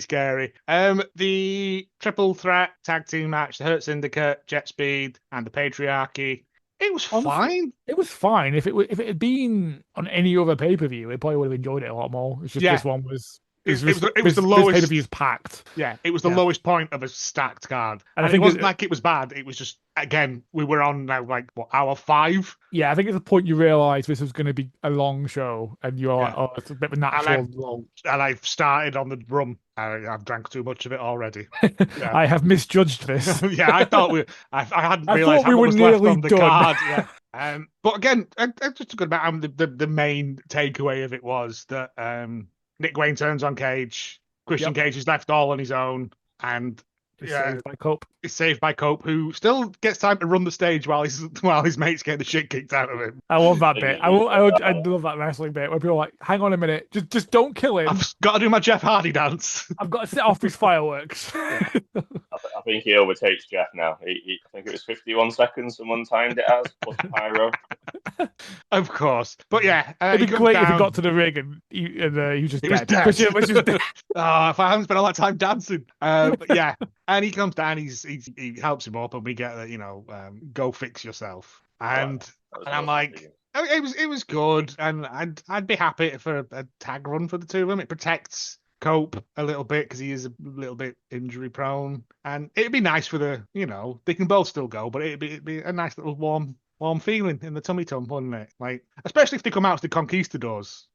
scary. The triple threat tag team match, the Hurt Syndicate, Jet Speed, and the Patriarchy. It was Honestly, fine. It was fine. If it had been on any other pay-per-view, it probably would have enjoyed it a lot more. It's just Yeah. this one was. It was the This lowest. pay-per-view is packed. Yeah, it was the Yeah. lowest point of a stacked card, And I it think wasn't like it was bad. It was just, again, we were on now like what, hour 5, Yeah, I think at the point you realise this was going to be a long show, and you're like, Yeah. oh, it's a bit of a and natural long. I've started on the rum. I've drank too much of it already. Yeah. I have misjudged this. Yeah, I thought I hadn't I realised thought we how were much was left nearly on the done. card. Yeah. But again, just a good amount. The main takeaway of it was that Nick Wayne turns on Cage. Christian Cage is left all on his own, and Saved by Cope. is saved by Cope, who still gets time to run the stage while his mates get the shit kicked out of him. I love that bit. I love that wrestling bit where people are like, hang on a minute, just don't kill him. I've got to do my Jeff Hardy dance. I've got to set off his fireworks. I think he overtakes Jeff now. I think it was 51 seconds someone timed it as, plus pyro. Of course. But yeah. It'd be great if he got to the ring and he was just dead. Was dead. Oh, if I haven't spent all that time dancing. But yeah. And he comes down, he helps him up, and we get that, go fix yourself. And I'm like, it was good, and I'd be happy for a tag run for the two of them. It protects Cope a little bit because he is a little bit injury prone, and it'd be nice for they can both still go, but it'd be a nice little warm feeling in the tummy tum, wouldn't it? Like, especially if they come out as the Conquistadors.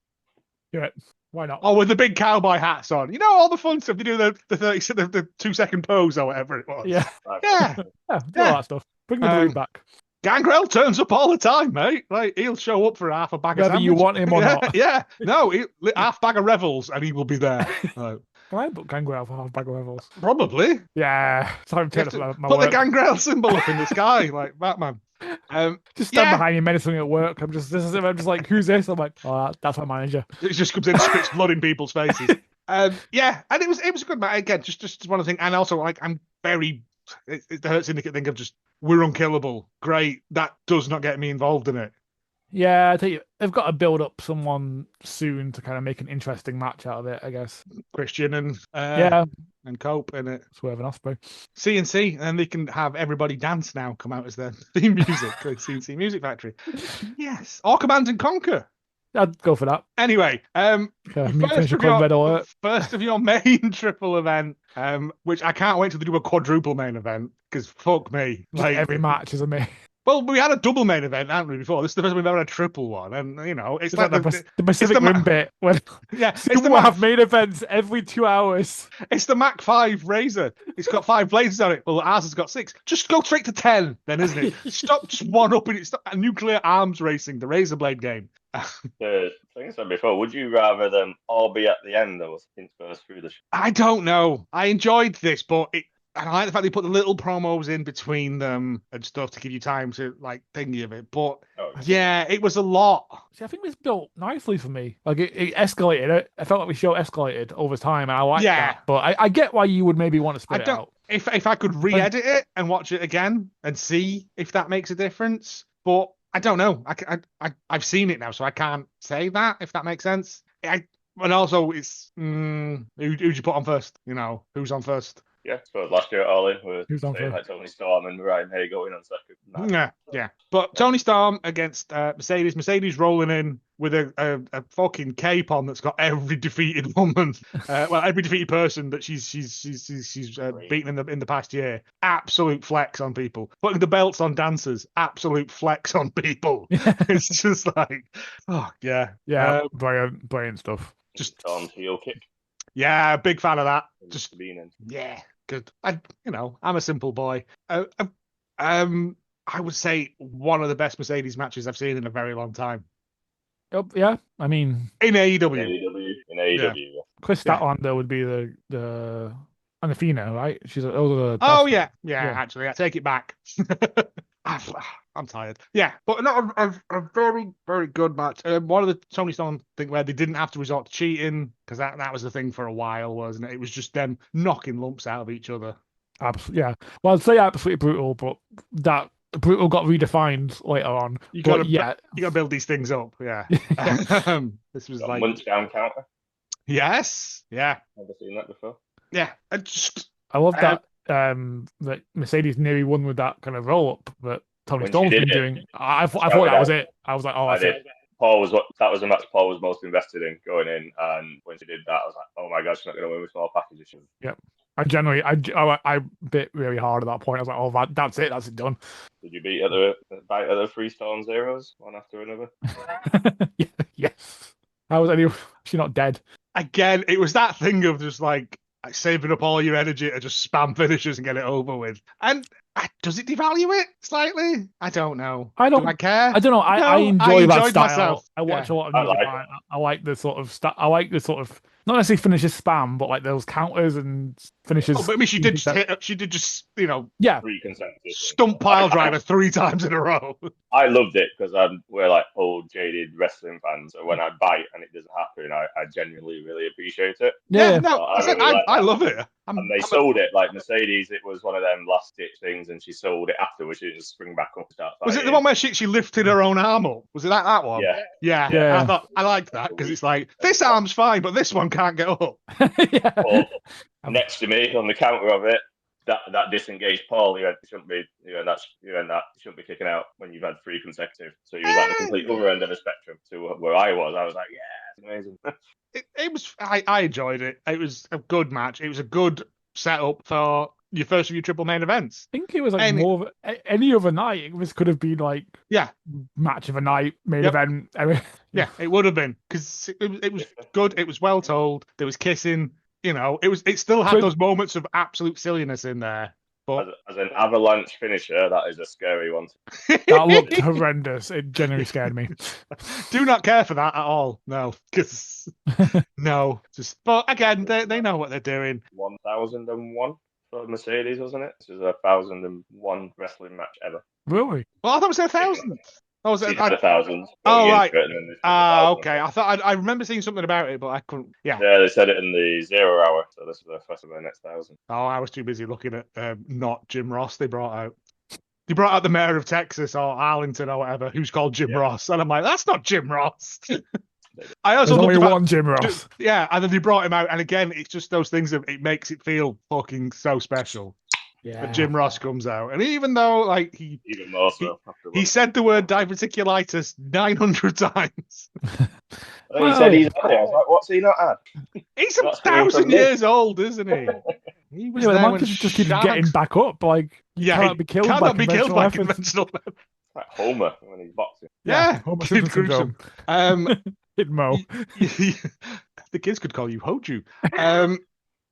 Yeah, why not? Oh, with the big cowboy hats on. All the fun stuff. They do the 2-second pose or whatever it was. Yeah. Yeah. All that stuff. Bring the blue back. Gangrel turns up all the time, mate. Like, he'll show up for half a bag of whether you want him or not. Yeah. No, half bag of Revels and he will be there. Can I book Gangrel for half a bag of Revels? Probably. Yeah. Time to turn up my put work. the Gangrel symbol up in the sky like Batman. Just stand behind you menacing at work. I'm just like, who's this? I'm like, oh, that's my manager. It just comes in and spits blood in people's faces. Yeah, and it was a good match. Again, just one of the things. And also, like, I'm very, it hurts to think of just, we're unkillable. Great. That does not get me involved in it. Yeah, I tell you, they've got to build up someone soon to kind of make an interesting match out of it, I guess. Christian and and Cope in it. Swerve and Osprey. CNC, and they can have everybody dance now come out as their theme music. CNC Music Factory. Yes. Or Command and Conquer. I'd go for that. Anyway, first of your main triple event, which I can't wait till they do a quadruple main event, because fuck me. Like, every match is a main. Well, we had a double main event, haven't we, before? This is the first time we've ever had a triple one. And, it's like the Pacific Rim bit. When you will have main events every 2 hours. It's the Mach 5 Razor. It's got 5 blades on it. Well, ours has got 6. Just go straight to 10, then, isn't it? Stop just one-upping it. Stop nuclear arms racing, the Razor Blade game. The thing I said before, would you rather them all be at the end or interspersed through the show? I don't know. I enjoyed this, but I like the fact they put the little promos in between them and stuff to give you time to, like, thingy of it. But, yeah, it was a lot. See, I think this built nicely for me. Like, it escalated. I felt like the show escalated over time, and I liked that. But I get why you would maybe want to split it out. If I could re-edit it and watch it again and see if that makes a difference. But I don't know. I've seen it now, so I can't say that, if that makes sense. And also, it's who'd you put on first? Who's on first? Yeah, I suppose last year at All In, who's on first? Like Tony Storm and Ryan Hay going on second. Yeah. But Tony Storm against Mercedes. Mercedes rolling in with a fucking cape on that's got every defeated woman, every defeated person that she's beaten in the past year. Absolute flex on people. Putting the belts on dancers. Absolute flex on people. It's just like, oh yeah, brilliant stuff. Just Storm's heel kick. Yeah, big fan of that. Just yeah, good. I'm a simple boy. I would say one of the best Mercedes matches I've seen in a very long time. Yeah, I mean, in AEW. In AEW. Yeah. Chris Statlander would be the Anafina, right? She's yeah. Actually, I take it back. I'm tired. Yeah, but not a very, very good match. One of the Tony Storm thing where they didn't have to resort to cheating, because that was the thing for a while, wasn't it? It was just them knocking lumps out of each other. Absolutely, yeah. Well, I'd say absolutely brutal, but that brutal got redefined later on. You got to build these things up. Yeah. This was like munch down counter. Yes. Yeah. Never seen that before. Yeah. I love that. That Mercedes nearly won with that kind of roll up, but Tony When Storm's she been did it, doing. I thought shouted that was out. it. I was like, oh, I that's did. it. That was a match Paul was most invested in going in, and when she did that, I was like, oh my god, she's not going to win with small packages. Yep. I bit really hard at that point. I was like, oh, that's it. That's it done. Did you bite at the 3 Storm Zeros one after another? Yes. How was she not dead? Again, it was that thing of just like saving up all your energy to just spam finishes and get it over with. And does it devalue it slightly? I don't know. Do I care? I don't know. I enjoy that enjoyed style. myself. I watch a lot of I New like Japan. I like the sort of not necessarily finishes spam, but like those counters and finishes. Oh, but I mean, she did just yeah, 3 consecutive stump pile driver 3 times in a row. I loved it because we're like old jaded wrestling fans. So when I bite and it doesn't happen, I genuinely really appreciate it. Yeah, no, I love it. And they sold it like Mercedes. It was one of them last ditch things, and she sold it afterwards. She just spring back up and start fighting. Was it the one where she lifted her own arm up? Was it that one? Yeah. I liked that because it's like this arm's fine, but this one can't get up. Yeah. Paul, next to me on the counter of it, that disengaged Paul, you shouldn't be kicking out when you've had 3 consecutive. So he was at the complete other end of the spectrum to where I was. I was like, yeah, it's amazing. I enjoyed it. It was a good match. It was a good setup for your first of your triple main events. I think it was like more of any other night. Could have been like match of a night, main event. Yeah, it would have been because it was good. It was well told. There was kissing. It still had those moments of absolute silliness in there. But as an avalanche finisher, that is a scary one. That looked horrendous. It genuinely scared me. Do not care for that at all. No, because but again, they know what they're doing. 1001 for Mercedes, wasn't it? This is 1001 wrestling match ever. Really? Well, I thought it was 1,000. Oh, was it 1,000? Oh, right. Okay. I thought I remember seeing something about it, but I couldn't. Yeah, they said it in the 0 hour, so this is the first of the next 1,000. Oh, I was too busy looking at not Jim Ross. They brought out the mayor of Texas or Arlington or whatever, who's called Jim Ross, and I'm like, that's not Jim Ross. I also There's only one Jim Ross. Yeah, and then they brought him out, and again, it's just those things that it makes it feel fucking so special. Yeah. But Jim Ross comes out, and even though like even more so, he said the word diverticulitis 900 times. He said he's had it. I was like, what's he not had? He's 1,000 years old, isn't he? He was the man just keeps getting back up. Like, cannot be killed by conventional methods. Like Homer when he's boxing. Yeah, Homer Kid Gruesome. Hit Mo. The kids could call you Hoju.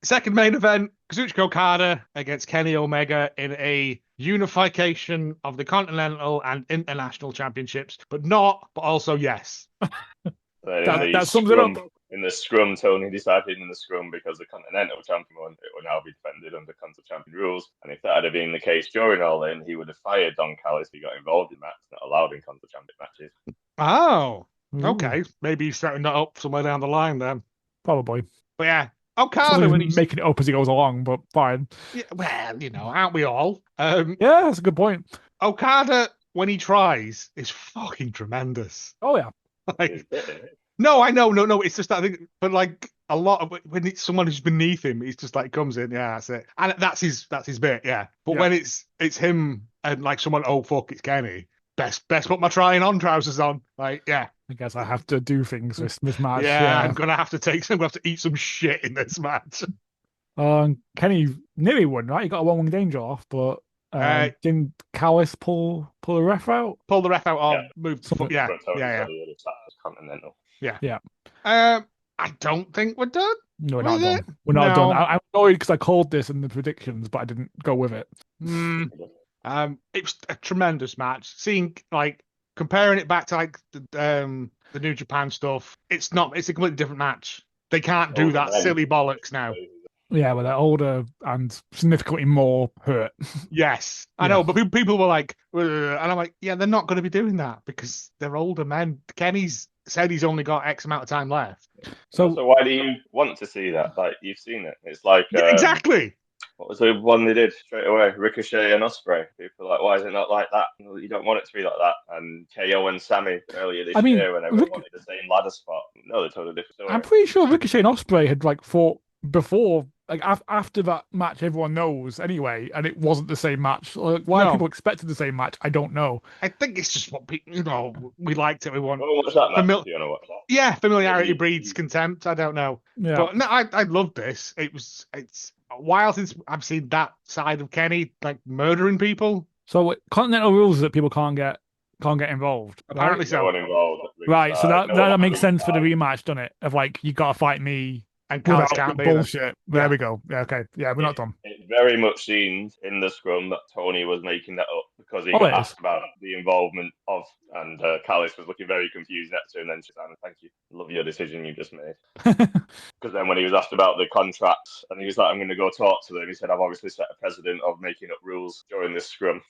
Second main event, Kazuchika Okada against Kenny Omega in a unification of the Continental and International Championships, but also yes. That sums it up. In the scrum, Tony decided in the scrum because the Continental Champion won, it would now be defended under Continental Champion rules. And if that had been the case during All In, he would have fired Don Callis if he got involved in matches not allowed in Continental Champion matches. Oh, okay. Maybe he's setting that up somewhere down the line then. Probably. But yeah, Okada when he's making it up as he goes along, but fine. Yeah, well, aren't we all? Yeah, that's a good point. Okada, when he tries, is fucking tremendous. Oh yeah. No, I know, no. It's just that thing, but like a lot of when it's someone who's beneath him, he's just like comes in, yeah, that's it, and that's his bit, yeah. But when it's him and like someone, oh fuck, it's Kenny. Best put my trying on trousers on, like yeah. I guess I have to do things this match. Yeah, I'm gonna have to eat some shit in this match. Kenny nearly won, right? He got a 1-winged angel off, but didn't Callis pull the ref out? Pull the ref out or move the foot? Yeah. Continental. Yeah. I don't think we're done. No, we're not done. We're not done. I'm annoyed because I called this in the predictions, but I didn't go with it. It was a tremendous match. Seeing comparing it back to the New Japan stuff, it's a completely different match. They can't do that silly bollocks now. Yeah, well, they're older and significantly more hurt. Yes, I know, but people were like, and I'm like, yeah, they're not going to be doing that because they're older men. Kenny's said he's only got X amount of time left. So why do you want to see that? Like, you've seen it. It's like exactly. What was the one they did straight away? Ricochet and Ospreay. People are like, why is it not like that? You don't want it to be like that. And KO and Sammy earlier this year when everyone wanted the same ladder spot. No, they're totally different story. I'm pretty sure Ricochet and Ospreay had fought before like after that match, everyone knows anyway, and it wasn't the same match. Like, why No. people expected the same match, I don't know. I think it's just what people, we liked it. We want. Well, what's that match? Do you want to watch that? Yeah, familiarity breeds contempt. I don't know, Yeah. but no, I loved this. It's a while since I've seen that side of Kenny, like murdering people. So continental rules is that people can't get involved. Apparently Right? so. No one involved. Right, so that No one that makes on sense for the ringside. rematch, doesn't it? Of like, you gotta fight me And Callis without can't be there. bullshit. There Yeah. we go. Yeah, okay. Yeah, we're not done. It very much seems in the scrum that Tony was making that up because he Oh, got it is. asked about the involvement of, and Callis was looking very confused next to him. And then she said, "Thank you, love your decision you just made." Because then when he was asked about the contracts, and he was like, "I'm going to go talk to them," he said, "I've obviously set a precedent of making up rules during this scrum."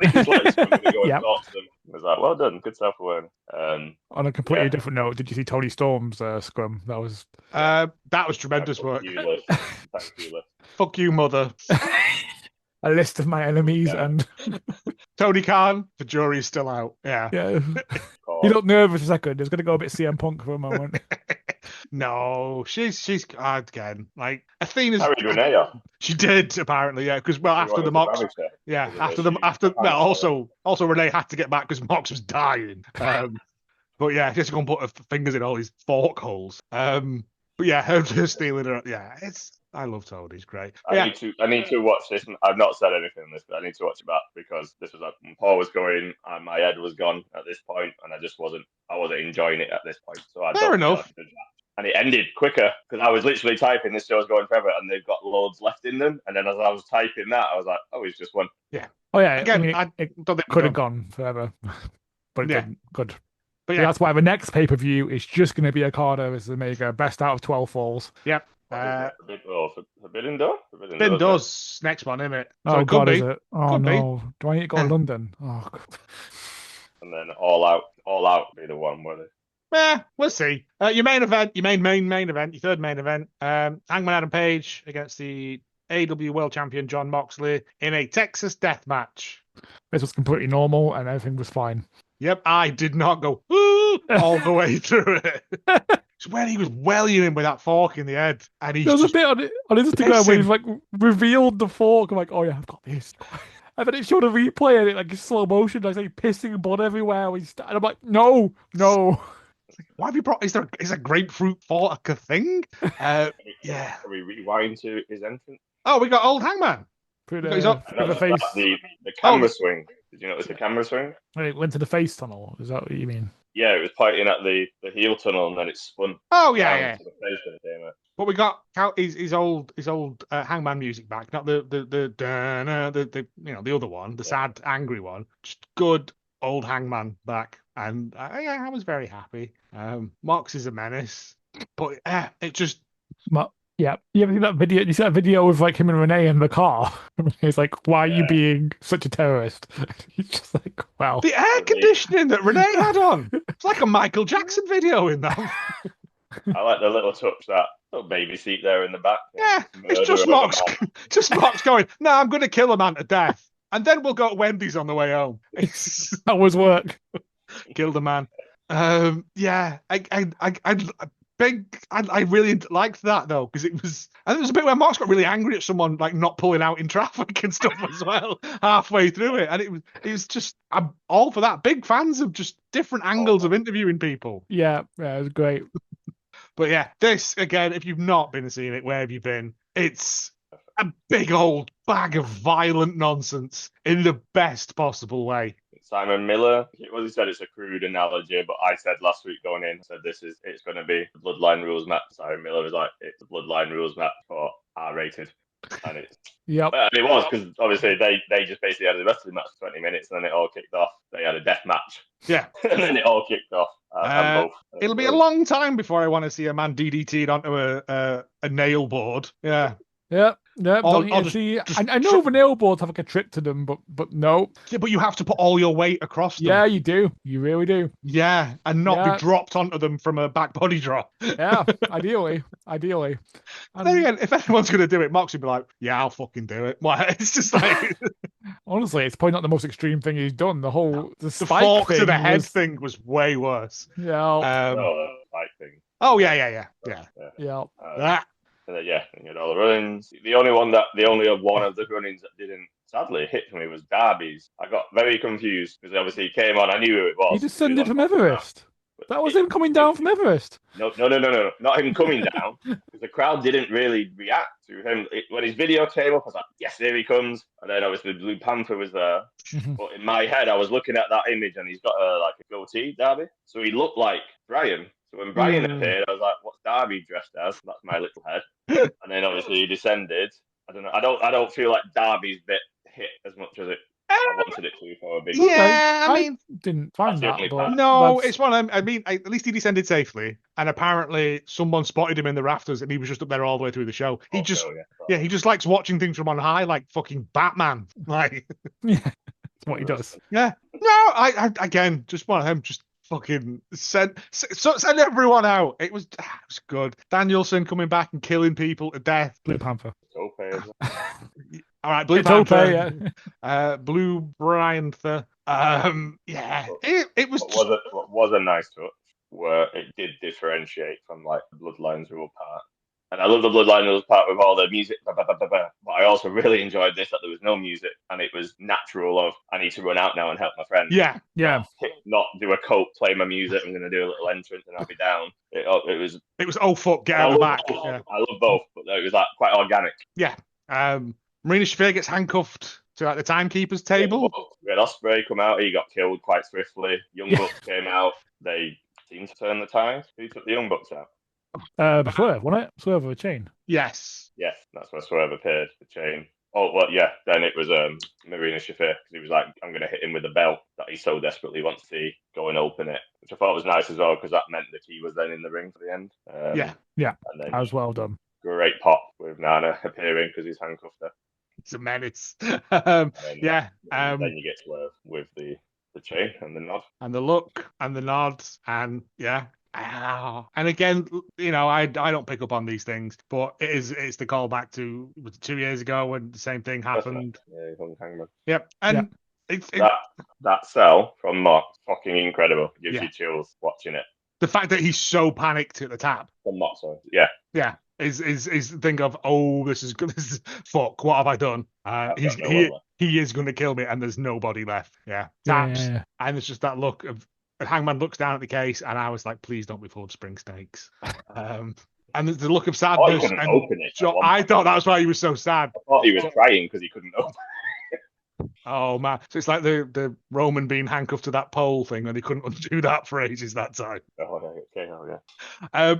He's like, "So I'm going to go and Yep. talk to them." I was like, "Well done, good self-awareness." On a completely Yeah. different note, did you see Tony Storm's scrum? That was That was tremendous work. Thank you, Liz. Fuck you, mother. a list of my enemies, Yeah. and Tony Khan, the jury's still out. Yeah. yeah, you look nervous a second. It's gonna go a bit CM Punk for a moment. No, she's again like Athena's. Carried Renee off. She did apparently, yeah, because well She after the wanted to Mox, damage her. yeah, Wasn't after she? well also Renee had to get back because Mox was dying. But yeah, just gonna put her fingers in all these fork holes. But yeah, her stealing her. Yeah, I love Tony. He's great. But yeah, I need to watch this. I've not said anything on this, but I need to watch it back because this was like when Paul was going and my head was gone at this point, and I wasn't enjoying it at this point. So I Fair don't enough. And it ended quicker because I was literally typing this show's going forever, and they've got loads left in them. And then as I was typing that, I was like, oh, it's just one. Oh yeah, Again, I mean, I it don't think could have gone forever, but it Yeah. didn't. Good. But Yeah, yeah, that's why the next pay per view is just going to be Okada as the mega best out of 12 falls. yep. Forbidden Door? Ben does next one, isn't it? So Oh it could God, be. is it? Oh Could be. no, do I need to go to London? Oh, God. And then All Out be the one where they We'll see. Your main event, your main event, your third main event. Hangman Adam Page against the AEW World Champion John Moxley in a Texas death match. This was completely normal and everything was fine. Yep, I did not go "Ooh," all the way through it. It's when he was welling him with that fork in the head, and he's There was just a bit on Instagram where pissing. he's like revealed the fork. I'm like, oh yeah, I've got this. And then it showed a replay and it like in slow motion, like pissing blood everywhere. And I'm like, no. Why have you brought? Is a grapefruit fork a thing? Yeah. Can we rewind to his entrance? Oh, we got old Hangman. Put He's it up. in the face. The camera swing. Did you notice the camera swing? It went to the face tunnel. Is that what you mean? Yeah, it was pointing at the heel tunnel and then it spun. Oh down yeah. to the face when it came out. But we got his old Hangman music back, not the the other one, the sad angry one. Just good old Hangman back, and I was very happy. Mox is a menace, but it just Yeah, you ever seen that video? You see that video of like him and Renee in the car? He's like, "Why are you being such a terrorist?" He's just like, "Wow." the air conditioning that Renee had on. It's like a Michael Jackson video in that. I like the little touch, that little baby seat there in the back. Yeah, it's just Mox, going, "No, I'm going to kill a man to death, and then we'll go to Wendy's on the way home." That was work. Kill the man. Yeah, I really liked that though, because it was, and there was a bit where Mox got really angry at someone like not pulling out in traffic and stuff as well halfway through it, and it was just, I'm all for that. Big fans of just different angles of interviewing people. Yeah, it was great. But yeah, this again, if you've not been seeing it, where have you been? It's a big old bag of violent nonsense in the best possible way. Simon Miller, he said it's a crude analogy, but I said last week going in, said it's going to be the Bloodline rules match. Simon Miller was like, it's the Bloodline rules match for R-rated. And it's, Yep. and it was, because obviously they just basically had the rest of the match for 20 minutes and then it all kicked off. They had a death match. Yeah. And then it all kicked off. And both. It'll be a long time before I want to see a man DDT'd onto a nail board. Yeah. Yep. Or I know the nail boards have like a trick to them, but no. Yeah, but you have to put all your weight across them. Yeah, you do. You really do. Yeah, and not be dropped onto them from a back body drop. Yeah, ideally. And then again, if anyone's going to do it, Mox would be like, yeah, I'll fucking do it. Well, it's just like... Honestly, it's probably not the most extreme thing he's done. The spike fork thing to the head thing was way worse. Yeah. The spike thing. Oh, yeah. Yeah. That Yeah, he had all the run-ins. The only one of the run-ins that didn't sadly hit for me was Darby's. I got very confused because obviously he came on. I knew who it was. He descended from Everest. That was him coming down from Everest. No, not him coming down, because the crowd didn't really react to him. When his video came up, I was like, yes, here he comes. And then obviously Blue Panther was there. But in my head, I was looking at that image, and he's got a goatee, Darby. So he looked like Brian. So when Brian appeared, I was like, what's Darby dressed as? That's my little head. And then obviously he descended. I don't know. I don't feel like Darby's bit hit as much as I wanted it to for a big. Yeah, I mean, didn't find that. But no, it's one of them. I mean, at least he descended safely, and apparently someone spotted him in the rafters, and he was just up there all the way through the show. He he just likes watching things from on high, like fucking Batman. Like, yeah, that's what he does. Yeah, no, I again, just one of them. Just fucking send everyone out. It was good. Danielson coming back and killing people to death. Blue Panther. All right, Blue Panther. Blue Brian. Yeah, it was. What was a nice touch where it did differentiate from like the Bloodlines rule part. And I love the Bloodline rules part with all the music, but I also really enjoyed this, that there was no music, and it was natural of, I need to run out now and help my friend. Yeah. Not do a coat, play my music, I'm going to do a little entrance and I'll be down. It was, oh fuck, get out of the back. Yeah. I love both, but it was like quite organic. Yeah. Marina Shafir gets handcuffed to like the timekeeper's table. We had Ospreay come out, he got killed quite swiftly. Young Bucks came out, they seemed to turn the tide. Who took the Young Bucks out? Swerve, wasn't it? Swerve with a chain. Yes, that's where Swerve appeared, the chain. Oh, well, yeah, then it was Marina Shafir, because he was like, I'm going to hit him with the belt that he so desperately wants to see, go and open it, which I thought was nice as well, because that meant that he was then in the ring for the end. Yeah, and then that was well done. Great pop with Nana appearing because he's handcuffed her. It's a menace. Then you get Swerve with the chain and the nod. And the look and the nod, and yeah. And again, you know, I don't pick up on these things, but it's the callback to 2 years ago when the same thing happened. Yeah, Hangman. Yep, and that sell from Mox, fucking incredible. Gives you chills watching it. The fact that he's so panicked at the tap. From Mox, yeah. Is think of, oh, this is fuck, what have I done? He is going to kill me, and there's nobody left. Yeah, taps, and it's just that look of. And Hangman looks down at the case, and I was like, please don't be full of spring snakes. And the look of sadness. He couldn't open it. I thought that was why he was so sad. I thought he was crying because he couldn't open it. Oh, man. So it's like the Roman being handcuffed to that pole thing, and he couldn't undo that for ages that time.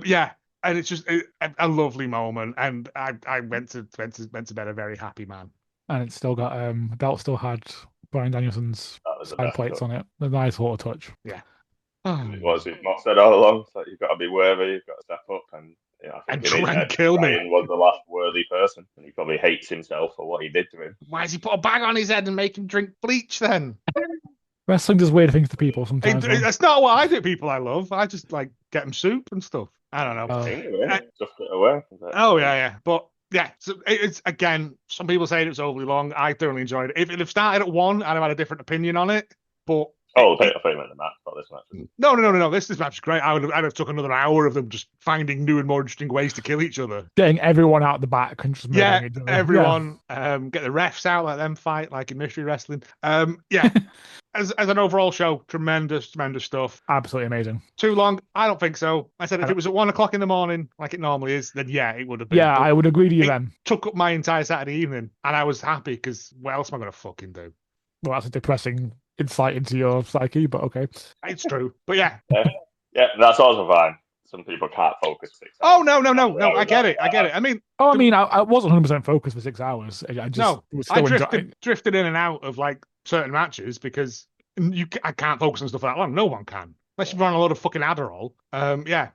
Yeah. And it's just a lovely moment. And I went to bed a very happy man. And it's still got, belt still had Bryan Danielson's side plates on it. A nice water touch. Yeah. It was. Mox said all along, so you've got to be worthy, you've got to step up, and I think try and kill me. Bryan was the last worthy person, and he probably hates himself for what he did to him. Why does he put a bag on his head and make him drink bleach then? Wrestling does weird things to people sometimes. That's not what I do. People I love, I just like get them soup and stuff. I don't know. Just get away. Oh yeah, but. Yeah, so it's again. Some people saying it was overly long. I thoroughly enjoyed it. If it had started at 1, I'd have had a different opinion on it. But I thought you meant the match, not this match. No. This match is great. I'd have took another hour of them just finding new and more interesting ways to kill each other. Getting everyone out the back and just everyone. Get the refs out, let them fight like in Mystery Wrestling. As an overall show, tremendous stuff. Absolutely amazing. Too long? I don't think so. I said if it was at 1 o'clock in the morning, like it normally is, then yeah, it would have been. Yeah, I would agree to you then. Took up my entire Saturday evening, and I was happy because what else am I going to fucking do? Well, that's a depressing insight into your psyche, but okay. It's true. But yeah. Yeah, that's also fine. Some people can't focus 6 hours. Oh, no. I get it. I mean... I wasn't 100% focused for 6 hours. I drifted in and out of, like, certain matches because I can't focus on stuff that long. No one can. Unless you run a lot of fucking Adderall. Yeah.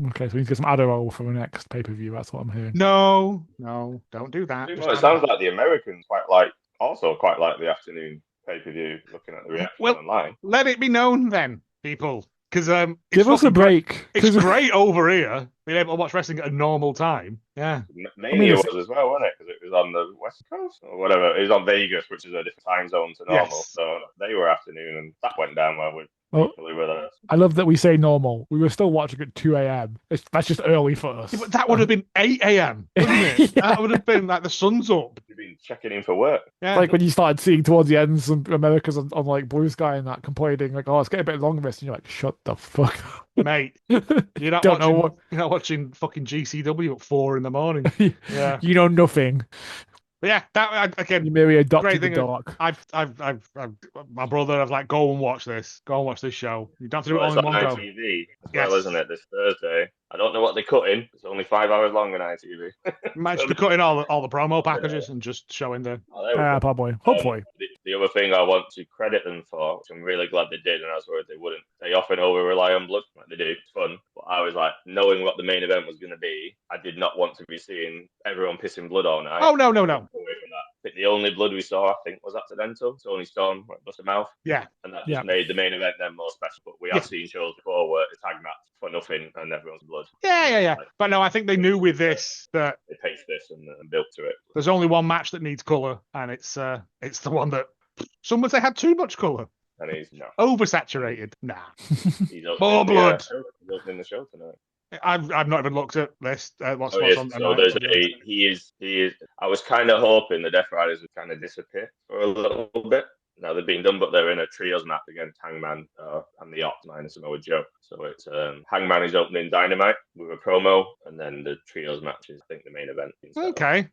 Okay, so we need to get some Adderall for the next pay-per-view. That's what I'm hearing. No, don't do that. It sounds like the Americans quite like the afternoon pay-per-view, looking at the reaction online. Let it be known then, people. Because Give us a break. It's great over here being able to watch wrestling at a normal time. Yeah. Mania was as well, wasn't it? Because it was on the West Coast or whatever. It was on Vegas, which is a different time zone to normal. Yes. So they were afternoon, and that went down well with people who were there. I love that we say normal. We were still watching at 2 a.m. That's just early for us. Yeah, but that would have been 8 a.m., wouldn't it? That would have been like the sun's up. You've been checking in for work. Yeah. Like when you started seeing towards the end some Americans on like Blue Sky and that complaining like, oh, it's getting a bit longer this, and you're like, shut the fuck up. Mate, you're not you're not watching fucking GCW at 4 in the morning. Yeah. You know nothing. But yeah, that again. You merely adopted great the thing. dark. I've my brother. I was like, go and watch this. Go and watch this show. You don't have to do it all in one go. ITV as well, isn't it? This Thursday. I don't know what they're cutting. It's only 5 hours long on ITV. Might just be cutting all the promo packages and just showing the. Probably. Hopefully. The other thing I want to credit them for, which I'm really glad they did, and I was worried they wouldn't. They often over rely on blood, like they do. It's fun, but I was like, knowing what the main event was going to be, I did not want to be seeing everyone pissing blood all night. Oh no. Away from that. I think the only blood we saw, I think, was accidental. Tony Storm bust a mouth. Yeah. And that just made the main event then more special. But we have seen shows before where it's tag match for nothing and everyone's blood. Yeah. But no, I think they knew with this that they paced this and built to it. There's only one match that needs colour, and it's the one that some would say had too much colour. And he's not oversaturated. Nah. He's more blood. He's opening the show tonight. I've not even looked at this. What's on so there's he is. I was kind of hoping the Death Riders would kind of disappear for a little bit. Now they've been done, but they're in a trios match against Hangman and the Ops minus Samoa Joe. So it's Hangman is opening Dynamite with a promo, and then the trios match is, I think, the main event. Okay.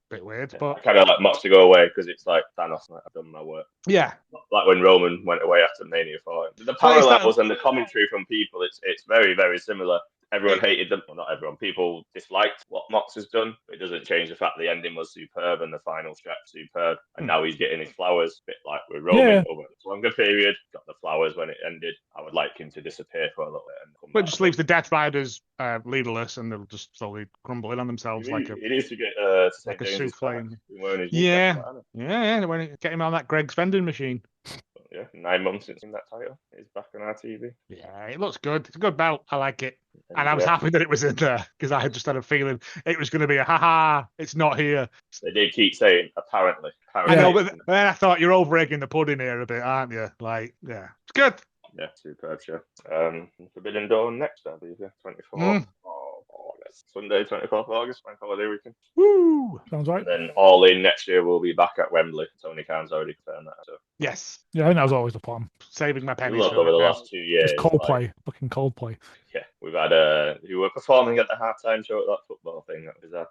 Bit weird, but I kind of like Mox to go away because it's like Thanos. Like, I've done my work. Yeah. Like when Roman went away after Mania for him. The power levels and the commentary from people, it's very, very similar. Everyone hated them. Well, not everyone. People disliked what Mox has done. But it doesn't change the fact the ending was superb and the final stretch superb. And now he's getting his flowers, a bit like with Roman over a longer period. Got the flowers when it ended. I would like him to disappear for a little bit. And come but back. Just leaves the Death Riders leaderless, and they'll just slowly crumble in on themselves It needs to get like a souffle. Yeah. Get him on that Greg's vending machine. Yeah, 9 months since that title. It's back on our TV. Yeah, it looks good. It's a good belt. I like it. And I was happy that it was in there because I just had a feeling it was going to be a ha-ha, it's not here. They did keep saying, apparently. I know, but then I thought you're over-egging the pudding here a bit, aren't you? Like, yeah. It's good. Yeah, superb show. Forbidden Dawn next, I believe, 24th. Sunday, 24th of August, bank holiday weekend. Woo! Sounds right. And then All In next year will be back at Wembley. Tony Khan's already confirmed that. So. Yes. Yeah, I think that was always the plan. Saving my pennies. Look, over the last 2 years. It's Coldplay. Fucking Coldplay. Yeah, we've had who were performing at the halftime show at that football thing. That was that.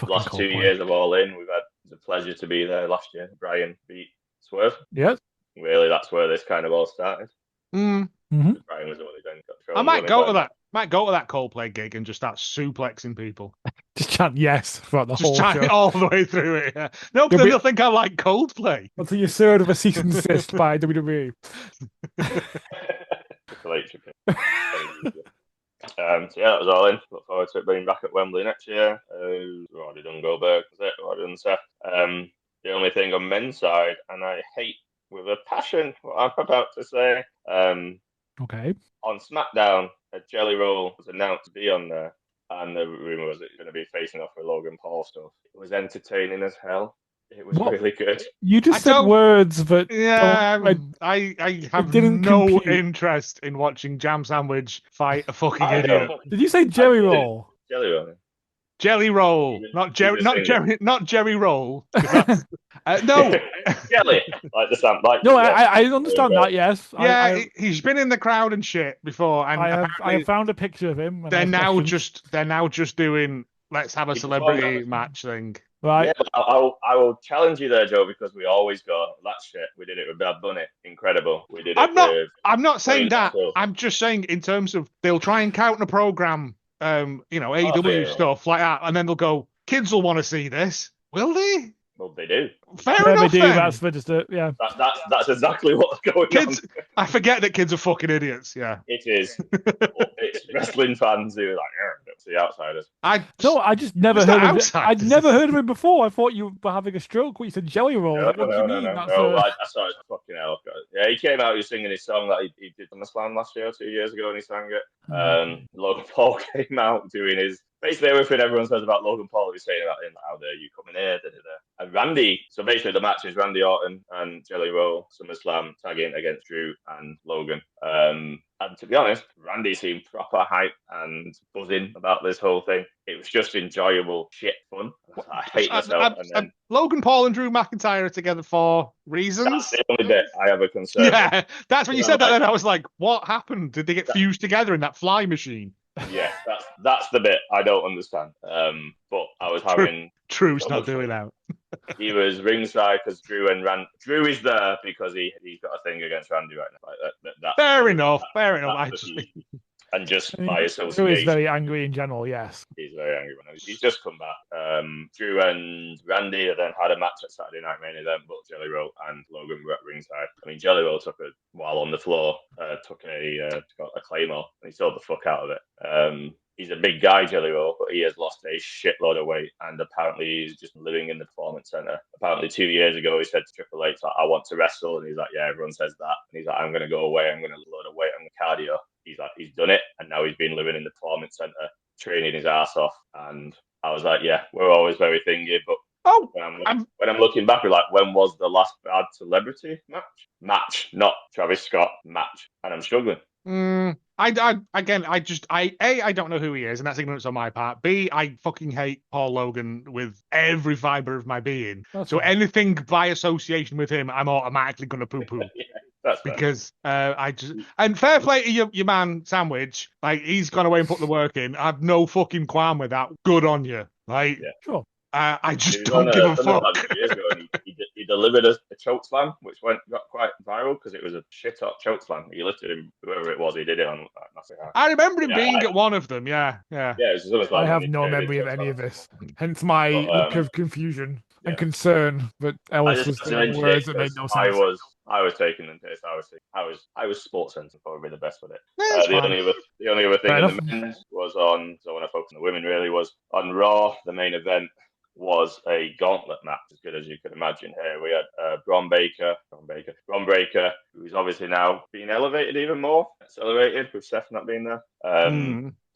Last Coldplay. 2 years of All In, we've had the pleasure to be there last year. Brian beat Swerve. Yeah. Really, that's where this kind of all started. Mm-hmm. Brian was the one who then got I might go to that. Might go to that Coldplay gig and just start suplexing people. Just chant yes throughout the whole show. Just chant all the way through it. Yeah. No, because they'll think I like Coldplay. Until you're served with a cease and desist by WWE. So yeah, that was All In. Look forward to it being back at Wembley next year. We've already done Goldberg, was it? We've already done Seth. The only thing on men's side, and I hate with a passion what I'm about to say. Okay. On SmackDown, a Jelly Roll was announced to be on there, and the rumor was it's going to be facing off with Logan Paul stuff. It was entertaining as hell. It was really good. You just said words, but I have no interest in watching Jam Sandwich fight a fucking idiot. Did you say Jelly Roll? Jelly Roll. Jelly Roll, not Jerry Roll. No, Jelly, like the sound. Like no, I understand that. Yes, yeah, he's been in the crowd and shit before, and I have found a picture of him. They're now just doing let's have a celebrity match thing. Right. Yeah, I will challenge you there, Joe, because we always go that shit. We did it with Bad Bunny, incredible. We did it. I'm not saying that. I'm just saying in terms of they'll try and counter program. AEW stuff like that, and then they'll go, kids will want to see this. Will they? Well, they do. Fair enough, they do. then. That's just yeah. That's exactly what's going on. I forget that kids are fucking idiots. Yeah, it is. It's wrestling fans who are like, to the Outsiders. I just never heard of it. I'd never heard of him before. I thought you were having a stroke when you said Jelly Roll. What do you mean? No, I saw it. Fucking hell. Yeah, he came out. He was singing his song that he did on the Slam last year, 2 years ago, and he sang it. Logan Paul came out doing his basically everything everyone says about Logan Paul. He's saying about him, how dare you coming here, And Randy. So basically, the match is Randy Orton and Jelly Roll SummerSlam tagging against Drew and Logan. And to be honest, Randy seemed proper hype and buzzing about this whole thing. It was just enjoyable shit fun. I hate myself. And then Logan Paul and Drew McIntyre are together for reasons. That's the only bit I have a concern. Yeah, that's when you said that. Then I was like, "What happened? Did they get fused together in that fly machine?" Yeah, that's the bit I don't understand. But I was having Drew's not doing that. He was ringside because Drew is there because he's got a thing against Randy right now. Like, fair enough. And just by association, Drew is very angry in general. Yes, he's very angry. He's just come back. Drew and Randy then had a match at Saturday Night Main Event, but Jelly Roll and Logan were at ringside. I mean, Jelly Roll while on the floor, took a claymore and he sold the fuck out of it. He's a big guy, Jelly Roll, but he has lost a shitload of weight, and apparently he's just living in the Performance Center. Apparently 2 years ago, he said to Triple H, I want to wrestle, and he's like, yeah, everyone says that. And he's like, I'm going to go away, I'm going to load of weight on the cardio. He's like, he's done it, and now he's been living in the Performance Center, training his ass off. And I was like, yeah, we're always very thingy, but when I'm looking back, like, when was the last bad celebrity match? Not Travis Scott match, and I'm struggling. I don't know who he is, and that's ignorance on my part. B, I fucking hate Paul Logan with every fiber of my being. So anything by association with him, I'm automatically going to poo-poo. That's because and fair play to your man Sandwich, like, he's gone away and put the work in. I have no fucking qualm with that. Good on you. Like, yeah. Sure. I just don't give a fuck. Years ago, and he delivered a choke slam, which got quite viral because it was a shit hot choke slam. He lifted him, whoever it was, he did it on. I remember him being at one of them. Yeah. I have no memory of any of this. Hence my look of confusion and concern. But Ellis was saying words that made no sense. I was taking them piss. I was sports sense, probably the best with it. The only other thing in the men's was on. So when I focused on the women, really was on Raw. The main event was a gauntlet match, as good as you could imagine. Here we had Bron Breakker, who's obviously now being elevated even more, accelerated with Seth not being there.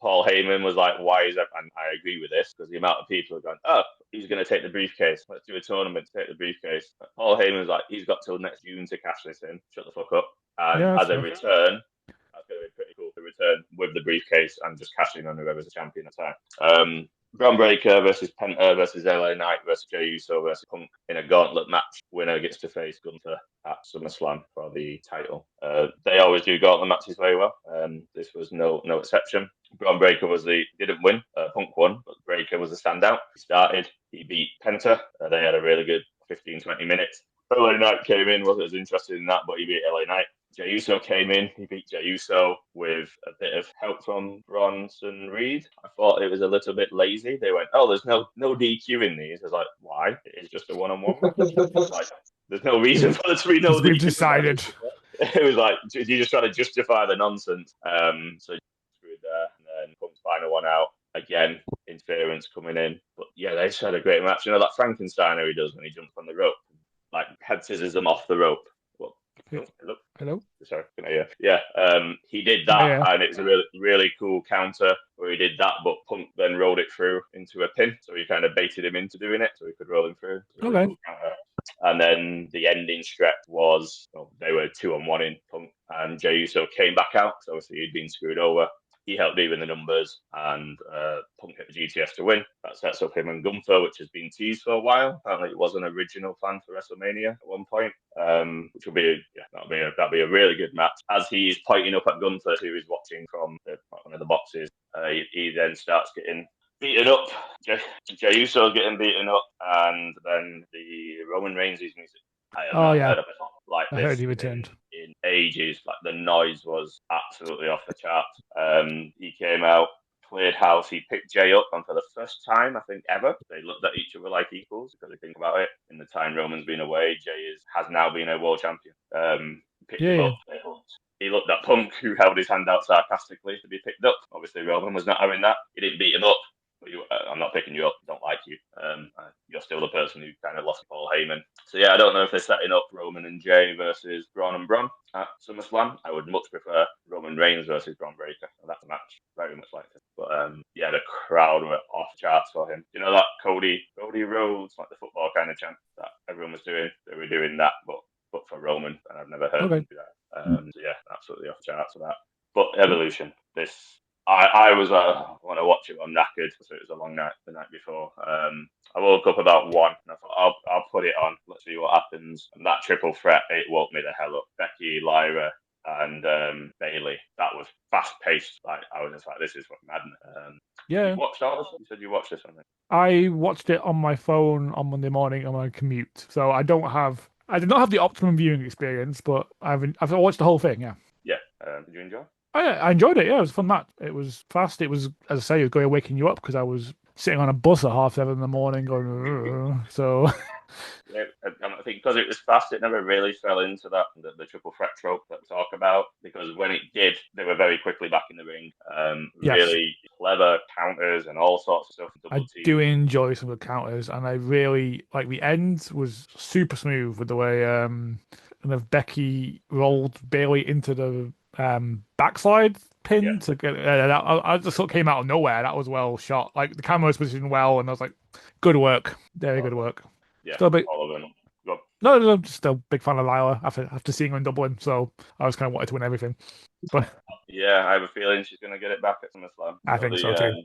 Paul Heyman was like, why is that? And I agree with this because the amount of people have gone, oh, he's going to take the briefcase. Let's do a tournament to take the briefcase. Paul Heyman was like, he's got till next June to cash this in. Shut the fuck up. And as a return, that's going to be pretty cool to return with the briefcase and just cashing on whoever's the champion at the time. Bron Breakker versus Penta versus LA Knight versus Jey Uso versus Punk in a gauntlet match. Winner gets to face Gunther at SummerSlam for the title. They always do gauntlet matches very well. This was no exception. Bron Breakker didn't win. Punk won, but Breakker was a standout. He started. He beat Penta. They had a really good 15-20 minutes. LA Knight came in, wasn't as interested in that, but he beat LA Knight. Jey Uso came in. He beat Jey Uso with a bit of help from Bronson Reed. I thought it was a little bit lazy. They went, oh, there's no DQ in these. I was like, why? It is just a one-on-one. Like, there's no reason for there to be no DQ. We've decided. It was like, you're just trying to justify the nonsense. So screwed there. And then Punk's final one out. Again, interference coming in. But yeah, they just had a great match. You know, that Frankensteiner he does when he jumps on the rope. Like, head scissors them off the rope. Hello? Sorry, can I hear? Yeah, he did that, and it was a really, really cool counter where he did that, but Punk then rolled it through into a pin, so he kind of baited him into doing it, so he could roll him through. Really cool counter. And then the ending stretch was, they were 2-on-1 in Punk, and Jey Uso came back out, so obviously he'd been screwed over. He helped even the numbers, and Punk hit the GTS to win. That sets up him and Gunther, which has been teased for a while. Apparently, it was an original plan for WrestleMania at one point, which will be that'll be a really good match. As he's pointing up at Gunther, who is watching from one of the boxes, he then starts getting beaten up. Jey Uso's getting beaten up, and then the Roman Reigns' music. I have not heard of it like this. I heard he returned. In ages. Like, the noise was absolutely off the charts. He came out, cleared house. He picked Jey up, and for the first time, I think, ever, they looked at each other like equals. Because if you think about it, in the time Roman's been away, Jey has now been a world champion. Picked him up. he looked at Punk, who held his hand out sarcastically to be picked up. Obviously, Roman was not having that. He didn't beat him up. But I'm not picking you up. I don't like you. You're still the person who kind of lost Paul Heyman. So yeah, I don't know if they're setting up Roman and Jay versus Braun and Braun at SummerSlam. I would much prefer Roman Reigns versus Braun Breaker. That's a match very much like it. But yeah, the crowd were off charts for him. You know that Cody Rhodes, like the football kind of chant that everyone was doing. They were doing that, but for Roman, and I've never heard them do that. So yeah, absolutely off charts for that. But Evolution, this. I was when I watched it, I'm knackered, so it was a long night the night before. I woke up about 1, and I thought I'll put it on. Let's see what happens. And that triple threat, it woke me the hell up. Becky, Lyra, and Bailey. That was fast paced. Like I was just like, this is fucking madness. Yeah. You watched all this? You said you watched this one. I watched it on my phone on Monday morning on my commute, so I did not have the optimum viewing experience, but I've watched the whole thing. Yeah. Yeah. Did you enjoy? I enjoyed it. Yeah, it was a fun match. It was fast. It was, as I say, it was going to waking you up because I was sitting on a bus at 7:30 in the morning going. So. Yeah, I think because it was fast, it never really fell into the triple threat trope that we talk about. Because when it did, they were very quickly back in the ring. Really clever counters and all sorts of stuff. I do enjoy some of the counters, and I really like the end was super smooth with the way kind of Becky rolled Bailey into the backslide pin to get I just sort of came out of nowhere. That was well shot. Like the camera was positioned well, and I was like, good work, very good work. Yeah, still a big, all of them. No, just still a big fan of Lila after seeing her in Dublin, so I was kind of wanted to win everything. But yeah, I have a feeling she's going to get it back at SummerSlam. I think so too.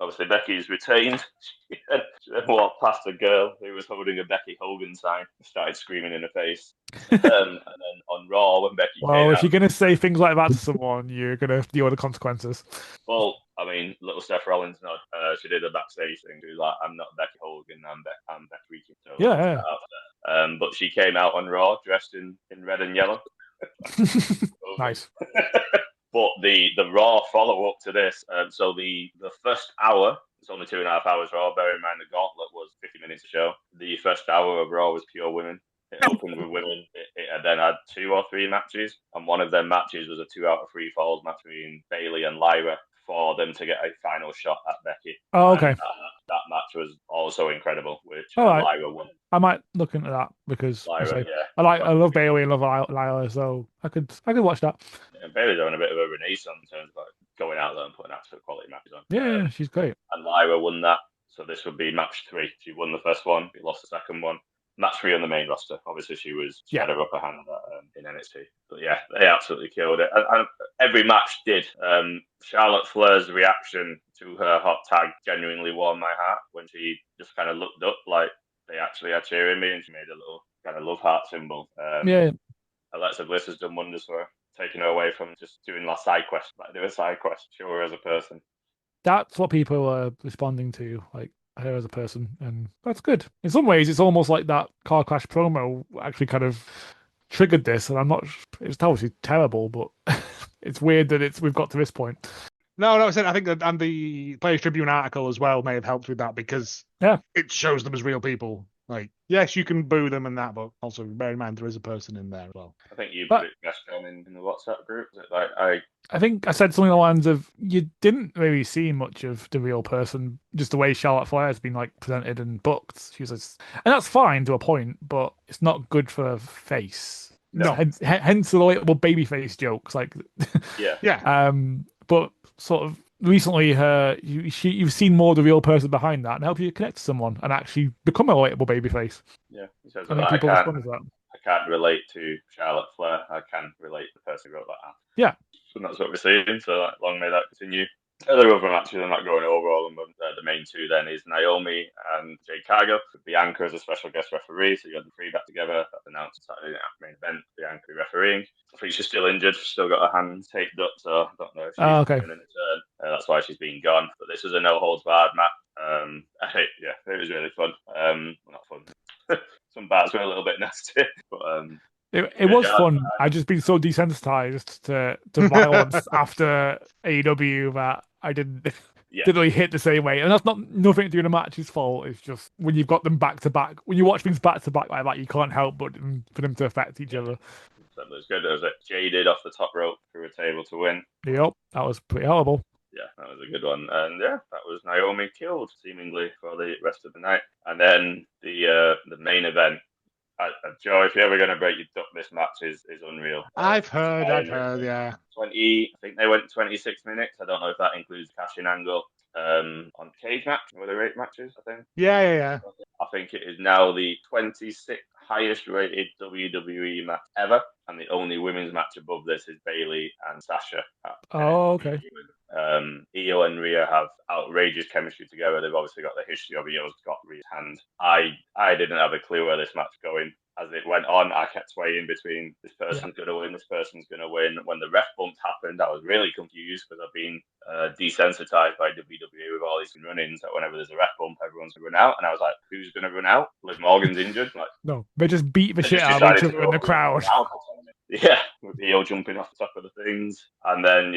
Obviously Becky's retained. She then walked past a girl who was holding a Becky Hogan sign and started screaming in her face. And then on Raw, when Becky came out... if you're going to say things like that to someone, you're going to deal with the consequences. Well, I mean, little Seth Rollins nod. She did a backstage thing. She was like, I'm not Becky Hogan, I'm Becky Reeking. So yeah. But she came out on Raw dressed in red and yellow. Nice. But the Raw follow-up to this, so the first hour, it's only 2.5 hours Raw, bear in mind the gauntlet was 50 minutes a show. The first hour of Raw was pure women. It opened with women. It then had 2 or 3 matches, and one of them matches was a 2 out of 3 falls match between Bailey and Lyra for them to get a final shot at Becky. Oh, okay. That match was also incredible, which Lyra won. I might look into that because Lyra, I love Bailey and love Lyra, so I could watch that. Yeah, Bailey's having a bit of a renaissance in terms of like going out there and putting absolute quality matches on. Yeah, she's great. And Lyra won that, so this would be match 3. She won the first one, she lost the second one. Match 3 on the main roster. Obviously, she had her upper hand in NXT. But yeah, they absolutely killed it. And every match did. Charlotte Flair's reaction to her hot tag genuinely warmed my heart when she just kind of looked up like they actually are cheering me, and she made a little kind of love heart symbol. Alexa Bliss has done wonders for her, taking her away from just doing last side quest. Like do a side quest, show her as a person. That's what people are responding to, like her as a person, and that's good. In some ways, it's almost like that car crash promo actually kind of triggered this, and I'm not. It's obviously terrible, but it's weird that we've got to this point. No, I think that, and the Players Tribune article as well may have helped with that because it shows them as real people. Like, yes, you can boo them and that, but also bear in mind there is a person in there as well. I think you put it best on in the WhatsApp group. I think I said something along the lines of you didn't really see much of the real person, just the way Charlotte Flair has been like presented and booked. She was, and that's fine to a point, but it's not good for a face. No. Hence the relatable babyface jokes, like but sort of recently, you've seen more of the real person behind that and help you connect to someone and actually become a relatable babyface. Yeah, I think people respond to that. I can't relate to Charlotte Flair. I can relate to the person who wrote that app. Yeah. So that's what we're seeing. So long may that continue. There are other matches. I'm not going over all of them. The main 2 then is Naomi and Jade Cargill. Bianca as a special guest referee. So you had the 3 back together. That's announced Saturday night main event. Bianca refereeing. I think she's still injured. She's still got her hand taped up. So I don't know if she's going in return. That's why she's been gone. But this was a no holds barred match. It was really fun. Not fun. Some bars were a little bit nasty, but it was fun. I've just been so desensitized to violence after AEW that I didn't really hit the same way. And that's nothing to do with the match's fault. It's just when you've got them back to back, when you watch things back to back like that, you can't help but for them to affect each other. That was good. There was a Jaded off the top rope through a table to win. Yep, that was pretty horrible. Yeah, that was a good one. And yeah, that was Naomi killed seemingly for the rest of the night. And then the main event. Joe, if you're ever going to break your duck, this match is unreal. I've heard, yeah. 20, I think they went 26 minutes. I don't know if that includes cash-in angle. On cage match, were there 8 matches, I think? Yeah. I think it is now the 26th highest rated WWE match ever, and the only women's match above this is Bayley and Sasha. Oh, okay. Io and Rhea have outrageous chemistry together. They've obviously got the history of Io's got Rhea's hand. I didn't have a clue where this match was going. As it went on, I kept swaying between this person's going to win, this person's going to win. When the ref bumps happened, I was really confused because I've been desensitized by WWE with all these run-ins that whenever there's a ref bump, everyone's going to run out. And I was like, who's going to run out? Liv Morgan's injured. Like, no, they just beat the shit out of each other in the crowd. Yeah, with Io jumping off the top of the things. And then,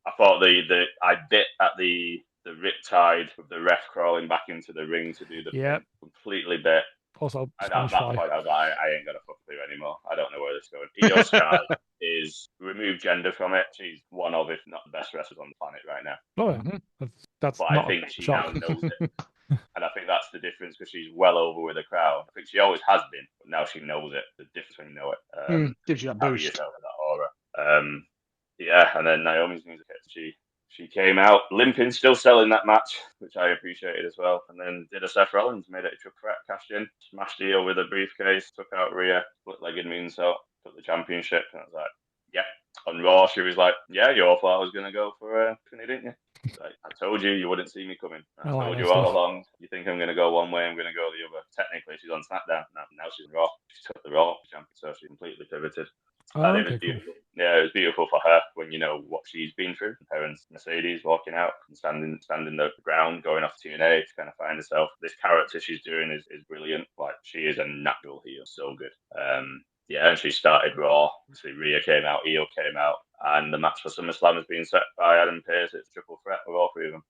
I thought I bit at the riptide with the ref crawling back into the ring to do the completely bit. Also, at that point, I was like, I ain't got a fuck clue anymore. I don't know where this is going. Io Sky is remove gender from it. She's one of, if not the best wrestlers on the planet right now. Oh, yeah. That's but not I think a she shock. now knows it. And I think that's the difference because she's well over with the crowd. I think she always has been, but now she knows it. The difference when you know it. Gives you that boost. Yourself in that aura. And then Naomi's music hit. She came out limping, still selling that match, which I appreciated as well. And then did a Seth Rollins, made it a triple threat, cashed in, smashed Io with a briefcase, took out Rhea, split-legged moonsault, took the championship. And I was like, yeah. On Raw, she was like, yeah, you all thought I was going to go for Tiffany, didn't you? Like, I told you wouldn't see me coming. I told you all along. You think I'm going to go one way, I'm going to go the other. Technically, she's on SmackDown. Now she's on Raw. She took the Raw champion, so she completely pivoted. It was beautiful. Cool. Yeah, it was beautiful for her when you know what she's been through. Her and Mercedes walking out and standing the ground, going off TNA to kind of find herself. This character she's doing is brilliant. Like, she is a natural heel, so good. And she started Raw. Obviously, Rhea came out, Io came out, and the match for SummerSlam has been set by Adam Pearce. It's triple threat with all 3 of them,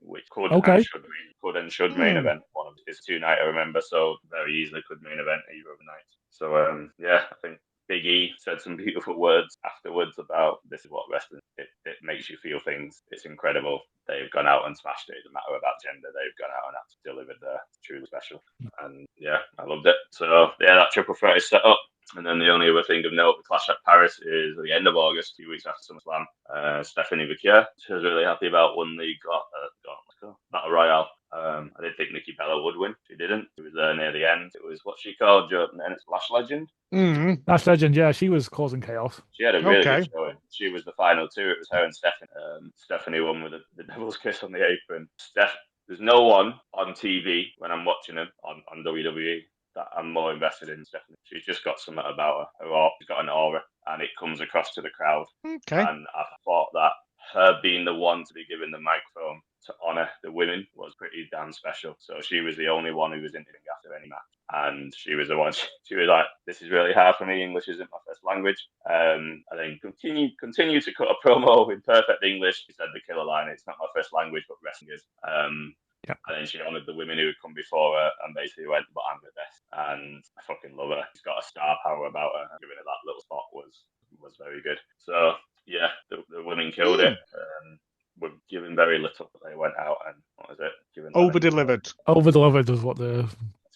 which could and should main event one of his 2-night. I remember, so very easily could main event either of the nights. So I think Big E said some beautiful words afterwards about this is what wrestling it makes you feel things. It's incredible. They've gone out and smashed it. It doesn't matter about gender. They've gone out and actually delivered their truly special. And I loved it. So that triple threat is set up. And then the only other thing of note, the Clash at Paris is at the end of August, 2 weeks after SummerSlam. Stephanie Vicaire, she was really happy about won the Battle Royale. I didn't think Nikki Bella would win. She didn't. She was there near the end. It was what she called and it's Lash Legend. Mm-hmm. Lash Legend, yeah, she was causing chaos. She had a really good showing. She was the final 2. It was her and Stephanie. Stephanie won with the devil's kiss on the apron. There's no one on TV when I'm watching them on WWE that I'm more invested in Stephanie. She's just got something about her. She's got an aura, and it comes across to the crowd. Okay. And I thought that her being the one to be given the microphone to honour the women was pretty damn special. So she was the only one who was interviewing after any match. And she was the one, she was like, this is really hard for me. English isn't my first language. And then continue to cut a promo in perfect English. She said the killer line, it's not my first language, but wrestling is. Yep. And then she honoured the women who had come before her and basically went, but I'm the best. And I fucking love her. She's got a star power about her. Giving her that little spot was very good. So, the women killed it. Were given very little, but they went out and, what was it? Over-delivered. Over-delivered is what the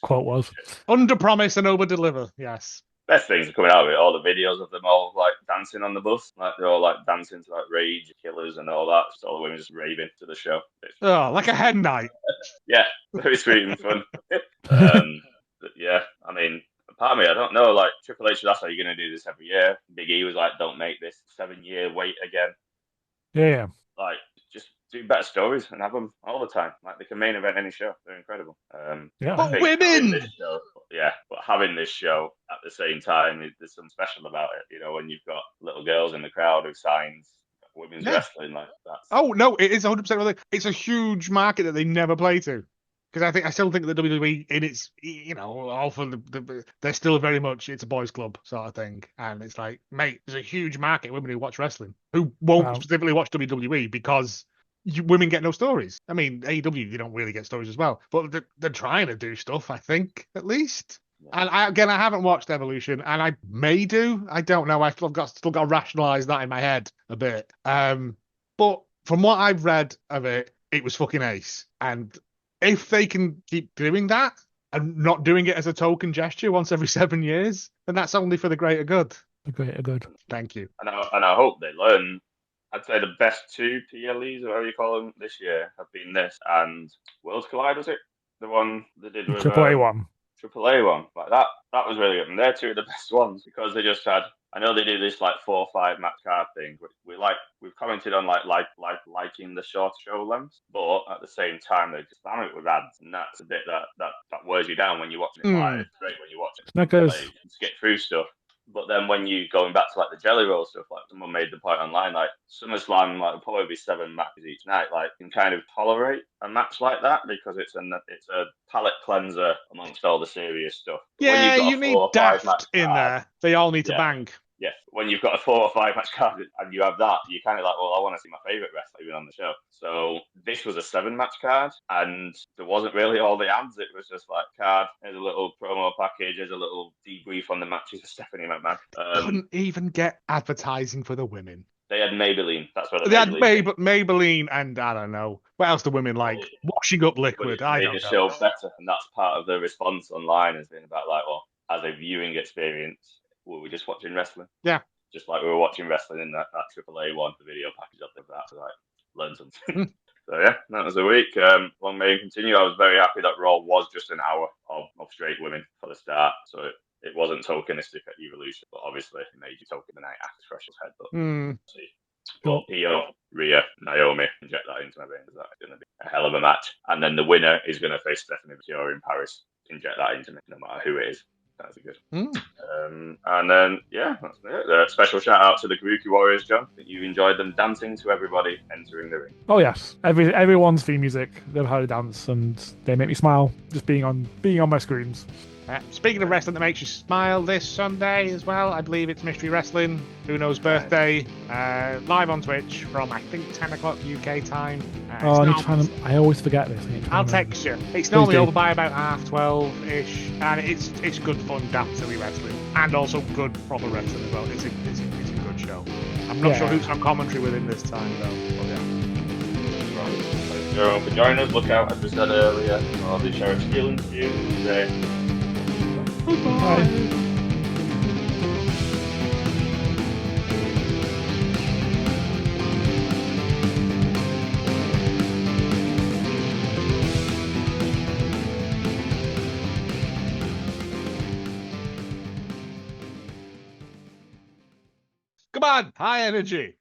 quote was. Under-promise and over-deliver, yes. Best things are coming out of it. All the videos of them all like dancing on the bus, like they're all like dancing to like Rage, Killers, and all that. Just all the women just raving to the show. Like a hen night. Yeah, very sweet and fun. But I mean, part of me, I don't know. Like Triple H, that's how you're going to do this every year. Big E was like, "Don't make this 7-year wait again." Yeah. Like, just do better stories and have them all the time. Like, they can main event any show. They're incredible. But women! But having this show at the same time, there's something special about it. You know, when you've got little girls in the crowd who signs women's wrestling, like that. Oh, no, it is 100% really. It's a huge market that they never play to. Because I still think the WWE in its, all for they're still very much, it's a boys' club sort of thing. And it's like, mate, there's a huge market of women who watch wrestling who won't specifically watch WWE because women get no stories. I mean, AEW, you don't really get stories as well, but they're trying to do stuff, I think, at least. And I haven't watched Evolution, and I may do. I don't know. I've still got to rationalize that in my head a bit. But from what I've read of it, it was fucking ace. And if they can keep doing that and not doing it as a token gesture once every 7 years, then that's only for the greater good. The greater good. Thank you. And I hope they learn. I'd say the best two PLEs, or whatever you call them, this year have been this and Worlds Collide, was it? The one they did with Triple A one. Triple A one. Like that was really good. And they're two of the best ones because they just had, I know they do this like 4 or 5 match card thing, but we've commented on liking the short show lengths, but at the same time they just slam it with ads, and that's a bit that wears you down when you're watching it live. It's great when you're watching it. Snickers. You can skip through stuff. But then when you going back to like the Jelly Roll stuff, like someone made the point online, like SummerSlam, like probably be 7 matches each night. Like you can kind of tolerate a match like that because it's a palate cleanser amongst all the serious stuff. Yeah, you need depth in there. They all need to bang. Yeah, when you've got a 4 or 5 match card and you have that, you're kind of like, well, I want to see my favourite wrestler even on the show. So this was a 7 match card, and there wasn't really all the ads. It was just like card, here's a little promo package, here's a little debrief on the matches of Stephanie McMahon. Couldn't even get advertising for the women. They had Maybelline. That's what they had. Maybelline, and I don't know what else the women like. Washing up liquid. I don't know. Made the show better, and that's part of the response online has been about like, well, as a viewing experience, were we just watching wrestling? Yeah. Just like we were watching wrestling in that AAA one, the video package of that, to like learn something. So yeah, that was the week. Long may it continue. I was very happy that Raw was just an hour of straight women for the start, so it wasn't tokenistic at Evolution, but obviously it made you token the night after Crash's head. But see. But Io, Rhea, Naomi, inject that into my veins. That's going to be a hell of a match. And then the winner is going to face Stephanie McMahon in Paris. Inject that into me, no matter who it is. That's good. And then, yeah, that's it. Special shout out to the Kabuki Warriors, John. I think you enjoyed them dancing to everybody entering the ring. Oh yes, everyone's theme music. They've had a dance, and they make me smile just being on my screens. Speaking of wrestling that makes you smile, this Sunday as well, I believe it's Mystery Wrestling, Uno's birthday, live on Twitch from I think 10 o'clock UK time. I always forget this. I'll text you. It's normally over by about 12:30ish, and it's good fun, daft silly wrestling, and also good proper wrestling as well. It's a good show. I'm not sure who's on commentary within this time though. But yeah. Thanks everyone for joining us. Look out, as we said earlier, for the Sheriff Steel interview today. Goodbye. Come on, high energy.